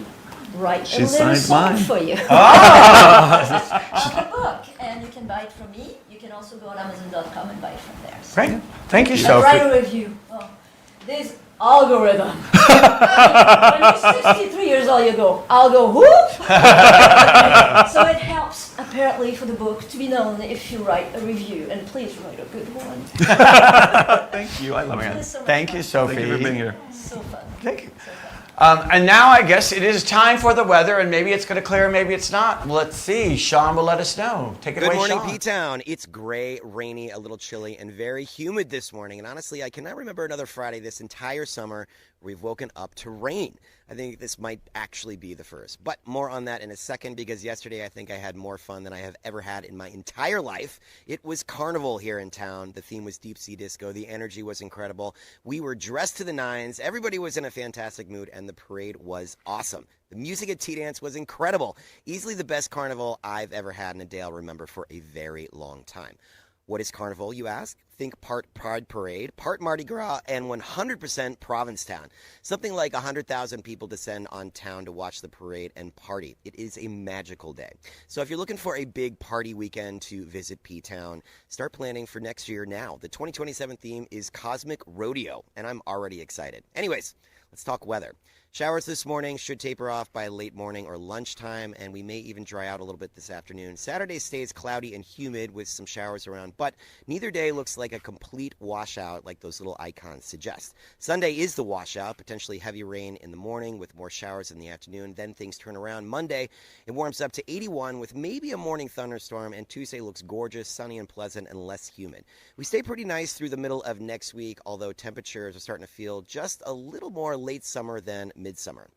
write She a little signed song mine. for you. Oh. On the book. And you can buy it from me. You can also go on Amazon.com and buy it from there. So Great. Thank you, I'll write Sophie. a review. Oh, this algorithm. When you're 63 years old, you go, I'll go, whoop! So it helps, apparently, for the book to be known if you write a review. And please write a good one. Thank you. I love It it. was so much Thank fun. you, Sophie. Thank you for being here. So fun. Thank you. So fun. And now I guess it is time for the weather, and maybe it's going to clear, maybe it's not. Let's see. Sean will let us know. Take it Good away, morning, Sean. P-Town. It's gray, rainy, a little chilly, and very humid this morning. And honestly, I cannot remember another Friday this entire summer where we've woken up to rain. I think this might actually be the first. But more on that in a second, because yesterday I think I had more fun than I have ever had in my entire life. It was Carnival here in town. The theme was deep sea disco. The energy was incredible. We were dressed to the nines. Everybody was in a fantastic mood, and the parade was awesome. The music at T-Dance was incredible. Easily the best carnival I've ever had in a day I'll remember for a very long time. What is Carnival, you ask? Think part Pride Parade, part Mardi Gras, and 100% Provincetown. Something like 100,000 people descend on town to watch the parade and party. It is a magical day. So if you're looking for a big party weekend to visit P-Town, start planning for next year now. The 2027 theme is Cosmic Rodeo, and I'm already excited. Anyways, let's talk weather. Showers this morning should taper off by late morning or lunchtime, and we may even dry out a little bit this afternoon. Saturday stays cloudy and humid with some showers around, but neither day looks like a complete washout like those little icons suggest. Sunday is the washout, potentially heavy rain in the morning with more showers in the afternoon. Then things turn around. Monday, it warms up to 81 with maybe a morning thunderstorm, and Tuesday looks gorgeous, sunny and pleasant, and less humid. We stay pretty nice through the middle of next week, although temperatures are starting to feel just a little more late summer than midsummer.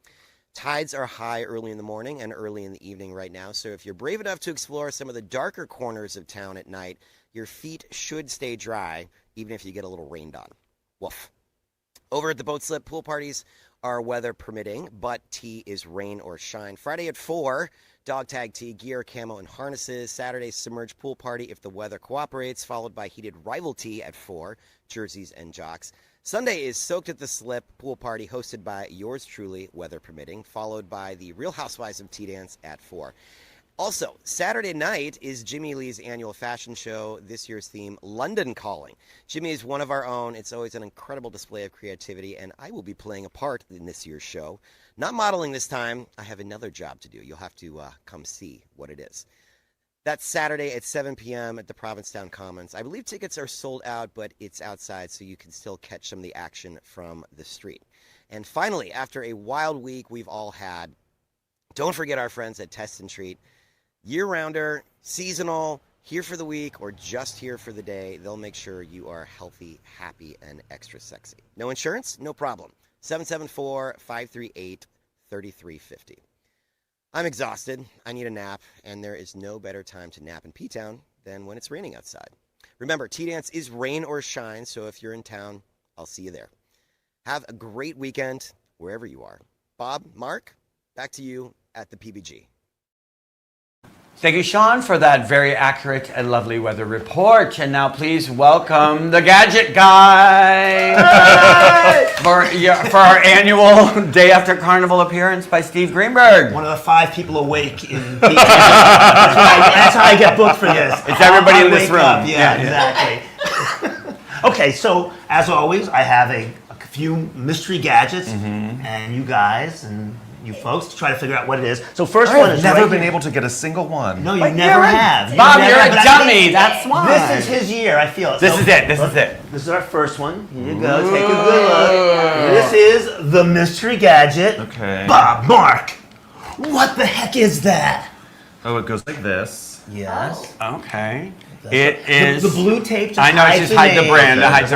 Tides are high early in the morning and early in the evening right now, so if you're brave enough to explore some of the darker corners of town at night, your feet should stay dry, even if you get a little rained on. Woof. Over at the boat slip, pool parties are weather permitting, but tea is rain or shine. Friday at 4, dog tag tea, gear, camo, and harnesses. Saturday, submerged pool party if the weather cooperates, followed by heated rival tea at 4, jerseys and jocks. Sunday is Soaked at the Slip pool party hosted by yours truly, weather permitting, followed by the Real Housewives of Tea Dance at 4. Also, Saturday night is Jimmy Lee's annual fashion show, this year's theme, London Calling. Jimmy is one of our own. It's always an incredible display of creativity, and I will be playing a part in this year's show. Not modeling this time. I have another job to do. You'll have to come see what it is. That's Saturday at 7 p.m. at the Provincetown Commons. I believe tickets are sold out, but it's outside, so you can still catch some of the action from the street. And finally, after a wild week we've all had, don't forget our friends at Test and Treat. Year-rounder, seasonal, here for the week, or just here for the day, they'll make sure you are healthy, happy, and extra sexy. No insurance? No problem. 774-538-3350. I'm exhausted, I need a nap, and there is no better time to nap in P-Town than when it's raining outside. Remember, Tea Dance is rain or shine, so if you're in town, I'll see you there. Have a great weekend wherever you are. Bob, Mark, back to you at the PBG. Thank you, Sean, for that very accurate and lovely weather report. And now please welcome the Gadget Guy for our annual Day After Carnival appearance by Steve Greenberg. One of the 5 people awake in P. That's how I get booked for this. It's everybody in this room. Yeah, exactly. Okay, so as always, I have a few mystery gadgets, and you guys and you folks to try to figure out what it is. So first one is never been able to get a single one. No, you never have. Bob, you're a dummy. That's why. This is his year. I feel it. This is it. This is our first one. Here you go. Take a good look. This is the mystery gadget. Okay. Bob, Mark, what the heck is that? Oh, it goes like this. Yes. Okay. It is the blue tape. Just I know it's just hide the brand. That's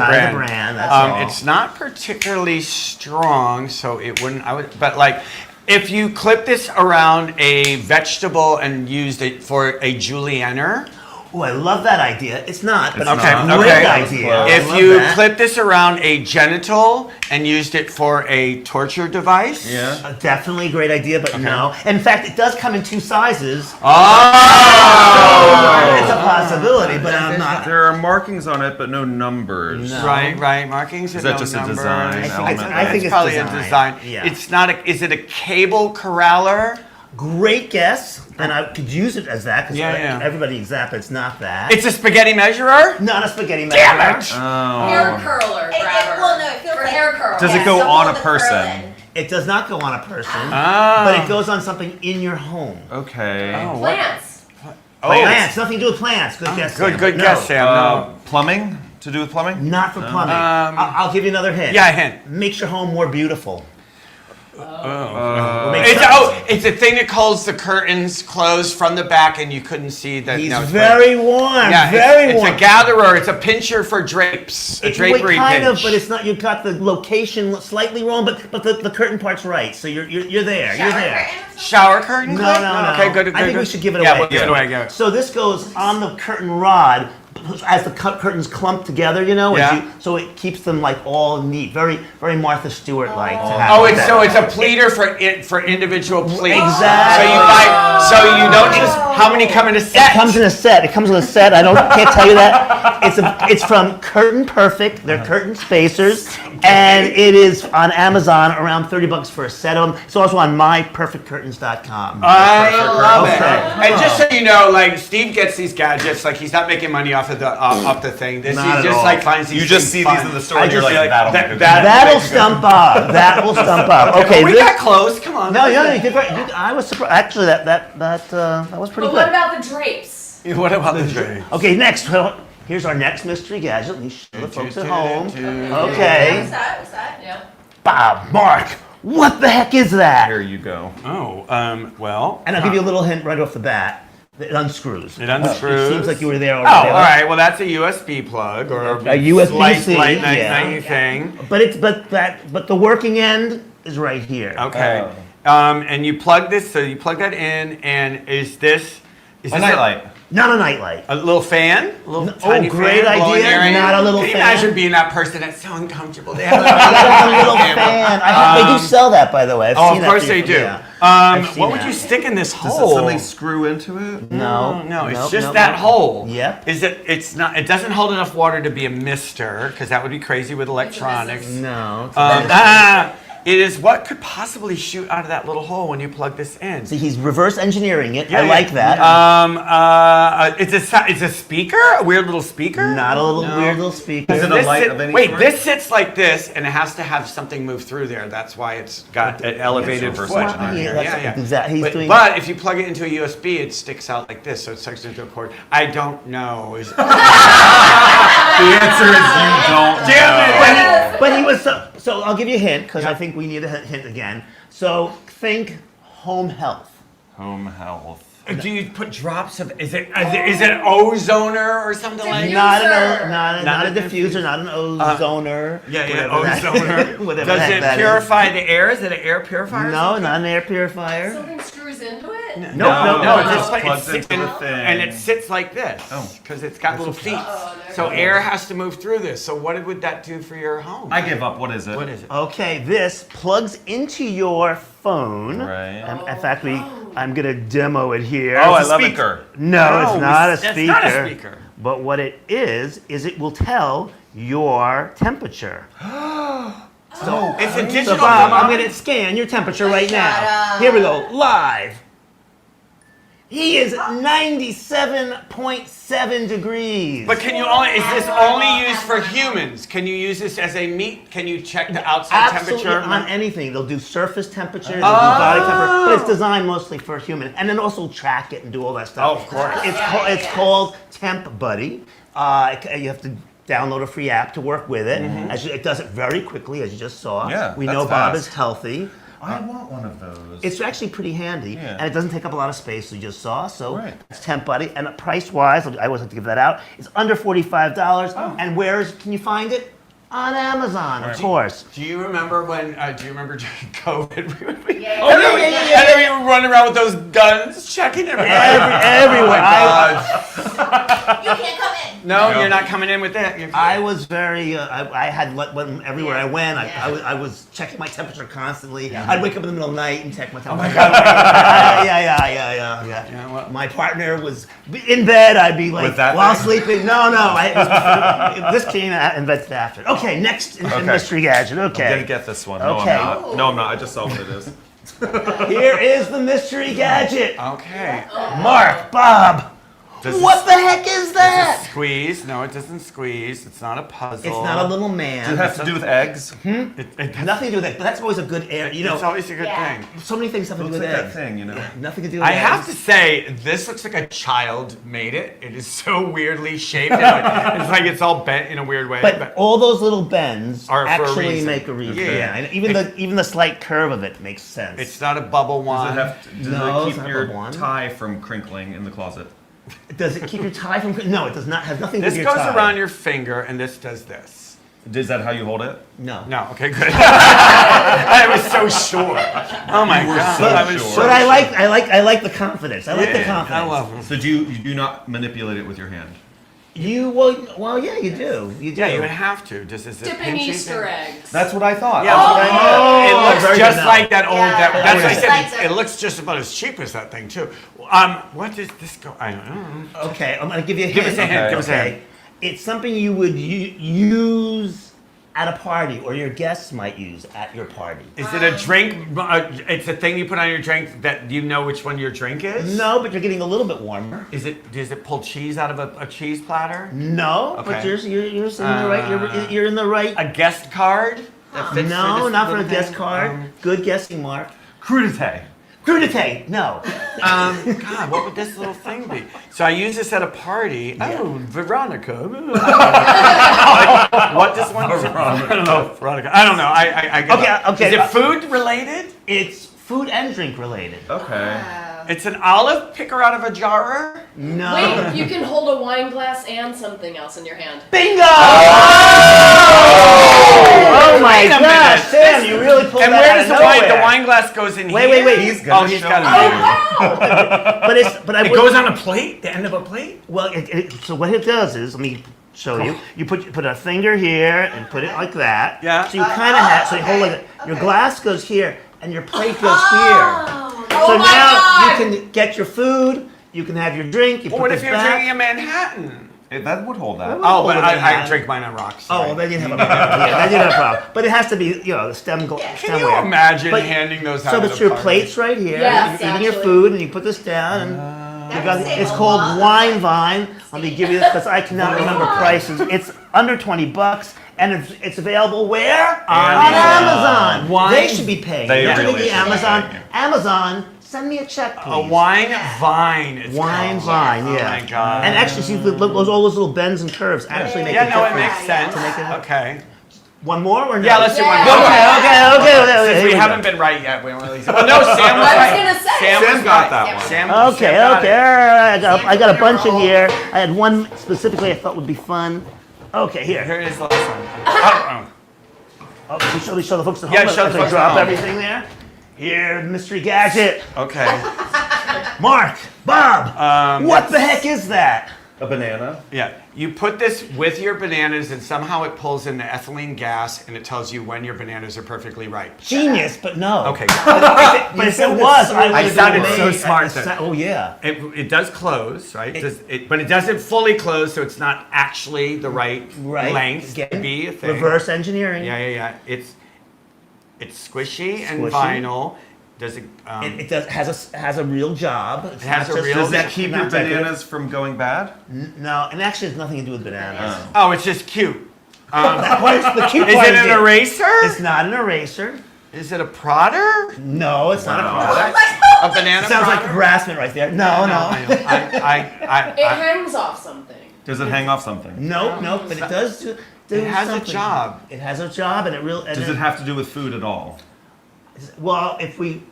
all. It's not particularly strong, so it wouldn't. But like, if you clip this around a vegetable and used it for a julienner. Oh, I love that idea. It's not, but okay. Great idea. If you clip this around a genital and used it for a torture device, definitely a great idea, but no. In fact, it does come in 2 sizes. Oh, it's a possibility, but I'm not. There are markings on it, but no numbers. No. Right. Markings. Is that just a design element? I think it's probably a design. Yeah. It's not. Is it a cable corraller? Great guess, and I could use it as that because everybody exact, but it's not that. It's a spaghetti measurer? Not a spaghetti measurer. Damn it! Hair curler grabber. It feels like hair curler. Does it go on a person? It does not go on a person, but it goes on something in your home. Okay. Plants. Plants. Nothing to do with plants. Good guess. Good guess, Sam. No. Plumbing? To do with plumbing? Not for plumbing. I'll give you another hint. Yeah, a hint. Makes your home more beautiful. It's a thing that holds the curtains closed from the back, and you couldn't see that. He's very warm. Yeah, very warm. It's a gatherer. It's a pincher for drapes. A drapery kind pinch. of, but it's not. You've got the location slightly wrong, but the curtain part's right. So you're there. You're there. Shower curtain? No. Okay, good. I think we should give it away. Yeah, we'll give it away. Go. So this goes on the curtain rod as the curtains clump together, so it keeps them like all neat, very Martha Stewart-like. It's a pleater for individual pleats. Exactly. So you don't just how many come in a set? It comes in a set. It comes with a set. Can't tell you that. It's from Curtain Perfect. They're curtain spacers, and it is on Amazon around $30 for a set of them. It's also on myperfectcurtains.com. I love it. And just so you know, like Steve gets these gadgets, like he's not making money off off of the thing. This Not he at just all. like finds these You just things see fun. these in the store I and you're just like, feel that'll that- make a that- That'll stump up. That will stump up. Okay, we this, got close. Come on. no, you did right. I was surprised. Actually, that was pretty But good. what about the drapes? What about the drink? Okay, next. Well, here's our next mystery gadget. Let me show the folks at home. Okay. What's that? Yeah. Bob, Mark, what the heck is that? Here you go. Oh, well. And I'll give you a little hint right off the bat. It unscrews. It unscrews. It seems like you were there Oh, already. all right. Well, that's a USB plug or A USB-C, slight yeah. thing. But the working end is right here. Okay. And you plug this. So you plug that in, and is this A nightlight. Not a nightlight. A little fan? A little Oh, tiny great fan blowing idea. air in? Not a little Can you fan. imagine being that person that's so uncomfortable? They have a little fan. They do sell that, by the way. I've Oh, seen of that course before. they do. Yeah. I've seen What would that. you stick in this Does hole? something screw into it? No, No, it's nope, just nope, that nope. hole. Yep. Is it? It's not. It doesn't hold enough water to be a mister, because that would be crazy with electronics. No. it's It is what could possibly shoot out of that little hole when you plug this in. See, he's reverse engineering it. Yeah, I yeah. like that. It's a speaker, a weird little speaker. Not a little weird little speaker. Is it a This light sit- of any wait, sort? this sits like this, and it has to have something move through there. That's why it's got an elevated reverse foot. engineering. Yeah, that's Yeah. exactly. He's But, doing. but if you plug it into a USB, it sticks out like this, so it sucks into a cord. I don't know. The answer is you don't know. But he was so. I'll give you a hint because I think we need a hint again. So think home health. Home health. Do you put drops of? Is it ozoner or something like Not that? not a diffuser, not an ozoner. Yeah, whatever that- ozoner. whatever Does the heck it that is. purify the air? Is it an air purifier? or No, something? not an air purifier. Something screws into it? Nope, No, nope. it's just like plugs it sits into in, the thing. and it sits like this because it's got little feet. So air has to move through this. So what would that do for your home? I give up. What is it? What is it? Okay, this plugs into your phone. Right. In fact, I'm gonna demo it here. Oh, I It's a love it. speaker. No, it's not a speaker. It's not a speaker. But what it is it will tell your temperature. It's a So digital. Bob, I'm thermometer. gonna scan your temperature right now. up. Here we go, live. He is 97.7 degrees. But can you only? Is this only used for humans? Can you use this as a meat? Can you check the outside Absolutely temperature? on anything. They'll do surface temperature, they'll do body temperature, but it's designed mostly for human. And then also track it and do all that stuff. Oh, of course. It's called Temp Buddy. You have to download a free app to work with it. It does it very quickly, as you just saw. Yeah, we that's know Bob fast. is healthy. I want one of those. It's actually pretty handy, Yeah. and it doesn't take up a lot of space, as you just saw. So Right. it's Temp Buddy, and price-wise, I always like to give that out. It's under $45, and can you find it? On Amazon, of course. Do you remember when? Do you remember during COVID? We would be, Yeah. Oh, yeah, yeah, yeah, And then we would run around with those guns, checking everybody. Everywhere. You can't come in. No, you're not coming in with that. I was very. I had everywhere I went. I was checking my temperature constantly. I'd wake up in the middle of the night and check my temperature. Oh my God! Yeah. well- My partner was in bed. I'd be like With that while thing? sleeping. No. This came invented after. Okay, next mystery gadget. I'm gonna Okay, get this one. Okay. No, I'm not. No, I'm not. I just saw what it is. here is the mystery gadget. Okay. Mark, Bob, what the heck is that? Squeeze? No, it doesn't squeeze. It's not a puzzle. It's not a little man. Does it have to do with eggs? Nothing to do with that. But that's always a good air. You know, It's always a good thing. so many things have to do Looks with like that eggs. thing, you know. Nothing to do with I eggs. have to say, this looks like a child made it. It is so weirdly shaped. It's like it's all bent in a weird way. But all those little bends Are for a actually reason. make a reason. Yeah. And even the slight curve of it makes sense. it's not a bubble one. Does No, it it's keep not your the one. tie from crinkling in the closet? Does it keep your tie from? No, it does not. Has nothing to This do with your goes tie. around your finger, and this does this. Is that how you hold it? No. No, okay, good. I was so sure. Oh my god, so I was sure. so But I like the confidence. I like the confidence. I love them. So you do not manipulate it with your hand? Well, yeah, you do. You do. Yeah, you would have to. Just as a Dipping pinchy Easter thing. eggs. That's what I thought. Yeah, That's what I meant. it looks very just good like that old. Yeah, That's yeah. why I It's said like it looks just about as cheap as that thing too. What does this go? I don't know. Okay, I'm gonna give you a hint. Give us a hint. Okay. Give us a Okay, hint. it's something you would use at a party, or your guests might use at your party. Is it a drink? It's a thing you put on your drink that you know which one your drink is? No, but you're getting a little bit warmer. Does it pull cheese out of a cheese platter? No, Okay. but you're in the right. You're in the right. A guest card? That fits No, through this not for a little guest thing? card. Good guessing, Mark. Crudité. Crudité. No. God, what would this little thing be? So I use this at a party. Oh, Veronica. What does one? I don't know, Veronica. I don't know. I get it. Okay. Is it food related? It's food and drink related. Okay. It's an olive picker out of a jar. No. Wait, you can hold a wine glass and something else in your hand. Bingo! Oh my Wait a gosh, minute. Sam, you really pulled And that where out does of the wine? nowhere. The wine glass goes in Wait, here. wait. He's got it. But I It goes on a plate. The end of a plate. Well, so what it does is, let me show you. You put a finger here and put it like that. Yeah. So you kind of have. So you hold like your glass goes here and your plate goes here. So my now God. you can get your food. You can have your drink. You Well, put what this if you're back. drinking a Manhattan? That would hold that. Oh, but hold I Manhattan. drink mine on rocks. Oh, sorry. well, then you have a yeah, then you have a problem. But it has to be, the stem. Can you imagine handing those out? So at it's a your party? plates right here. Yes, You're eating your actually. food, and you put this down, and you got, it's called Wine Vine. Let me give you this because I cannot remember prices. It's under $20, and it's available where? On Amazon. Wine- They should be paying. They That really would be should be Amazon. paying you. Amazon. Send me a check, please. A wine vine. It's Wine called. Vine, Oh yeah. my God. And actually, see, all those little bends and curves actually make Yeah, a no, it difference. makes sense. To make it- Okay. One more or no? Yeah, let's do one. Okay. Since Here we go. haven't been right yet, we don't really. Well, no, Sam was I was right. gonna say. Sam Sam was got right. that one. Sam Okay. got it. All right, I got a bunch in here. I had one specifically I thought would be fun. Okay, here. Here is the last one. Oh, should we show the folks at home? Yeah, show the If I folks at drop home. everything there. Here, mystery gadget. Okay. Mark, Bob, what the heck is that? A banana. Yeah, you put this with your bananas, and somehow it pulls in the ethylene gas, and it tells you when your bananas are perfectly ripe. Genius, but no. Okay. But if it was, I would have sounded been so amazed. smart then. Oh yeah. It does close, right? But it doesn't fully close, so it's not actually the right length to Again, be a thing. reverse engineering. Yeah. It's squishy and Squishy. vinyl. Does it? It does has a real job. It's has not a just- real- Does that keep your not decorative. bananas from going bad? No, and actually, it has nothing to do with bananas. Oh, it's just cute. That part's the cute Is part it an eraser? It's not an eraser. Is it a prodder? No, it's not a Wow. product. A banana Sounds like prodder? harassment right there. No. I know. It hangs off something. Does it hang off something? No, but it does do It has something. a job. It has a job, and Does it have to do with food at all? Well, if we, in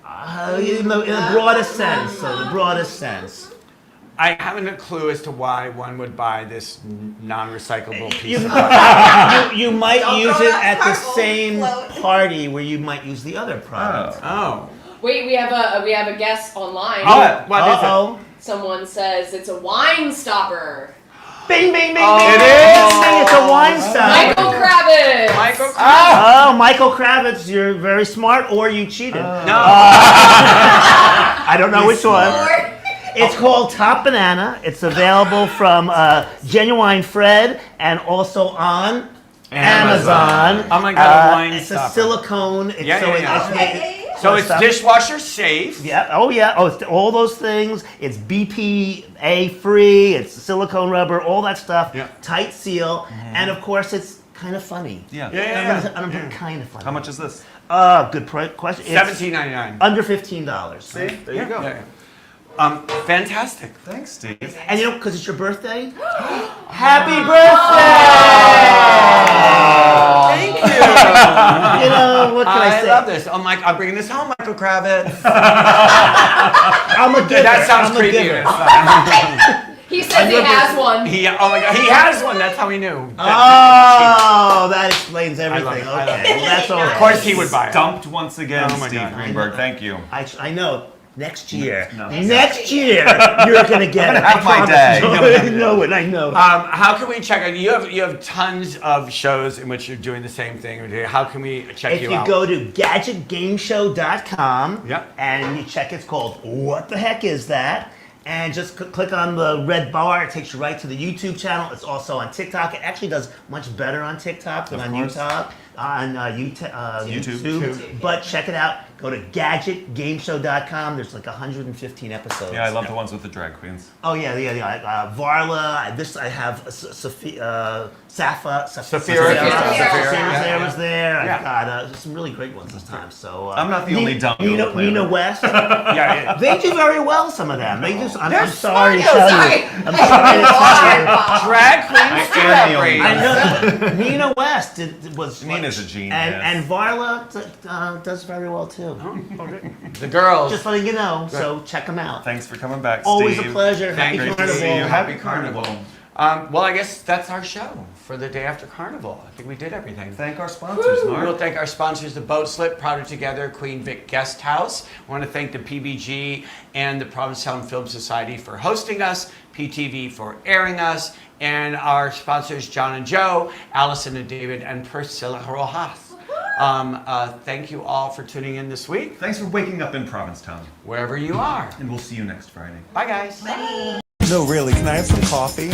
the broadest sense, I haven't a clue as to why one would buy this non-recyclable piece You, of art. you might Don't use throw it that at the purple same float. party where you might use the other product. Oh. Wait, we have a guess online. Oh, what is it? Uh-oh. Someone says it's a wine stopper. Bing, bing, bing, Oh, bing, it bing, is? bing, bing, it's a wine stopper. Michael Kravitz. Michael. Oh, Michael Kravitz, you're very smart, or you cheated. No. I don't know which one. It's called Top Banana. It's available from Genuine Fred and also on Amazon. Oh my God, a wine It's stopper. a silicone. It's Yeah. So it's dishwasher safe. Yeah. Oh yeah. Oh, it's all those things. It's BPA free. It's silicone rubber. All that stuff. Yeah. Tight seal. And of course, it's kind of funny. Yeah. I'm kind of funny. How much is this? Good question. It's $17.99. under $15. See, there you go. Yeah. Fantastic. Thanks, Steve. And because it's your birthday, happy birthday! Thank you. What can I say? love this. Oh, Mike, I'm bringing this home, Michael Kravitz. I'm a giver. That sounds I'm a creepy. giver. He says he has one. Oh my God, he has one. That's how he knew. Oh, that explains everything. I love it. Okay, well, that's all Of right. course he would buy it. Stumped once again, Oh my Steve God. Greenberg. Thank you. I know. Next year. No. Next year, you're gonna get it. have I my promise day. you. You're gonna have I know it. I know. How can we check out? You have tons of shows in which you're doing the same thing. How can we check If you you out? go to gadgetgameshow.com Yep. and you check, it's called What the Heck Is That? And just click on the red bar. It takes you right to the YouTube channel. It's also on TikTok. It actually does much better on TikTok than Of on course. YouTube. But check it out. Go to gadgetgameshow.com. There's like 115 episodes. Yeah, I love the ones with the drag queens. Oh yeah. Varla. I have Saphira was there. I've got some really great ones this time. So I'm not the only dumb. Nina West. Yeah, They do very well. Some of them. They just. I'm sorry to smart. tell Sorry. you. I'm sorry to tell you. Drag queens do am have the only ratings. I know. Nina West was. Nina's a genius. And Varla does very well too. The girls. Just letting you know. So check them out. Thanks for coming back, Always Steve. a pleasure. Thank Happy you. Carnival. see you. Happy Carnival. Well, I guess that's our show for the day after Carnival. I think we did everything. Thank our sponsors, Mark. We'll thank our sponsors, the Boat Slip, Prouder Together, Queen Vic Guest House. We want to thank the PBG and the Provincetown Film Society for hosting us, PTV for airing us, and our sponsors, John and Joe, Allison and David, and Priscilla Rojas. Thank you all for tuning in this week, Thanks for waking up in Provincetown. wherever you are. And we'll see you next Friday. Bye, guys. No, really, can I have some coffee?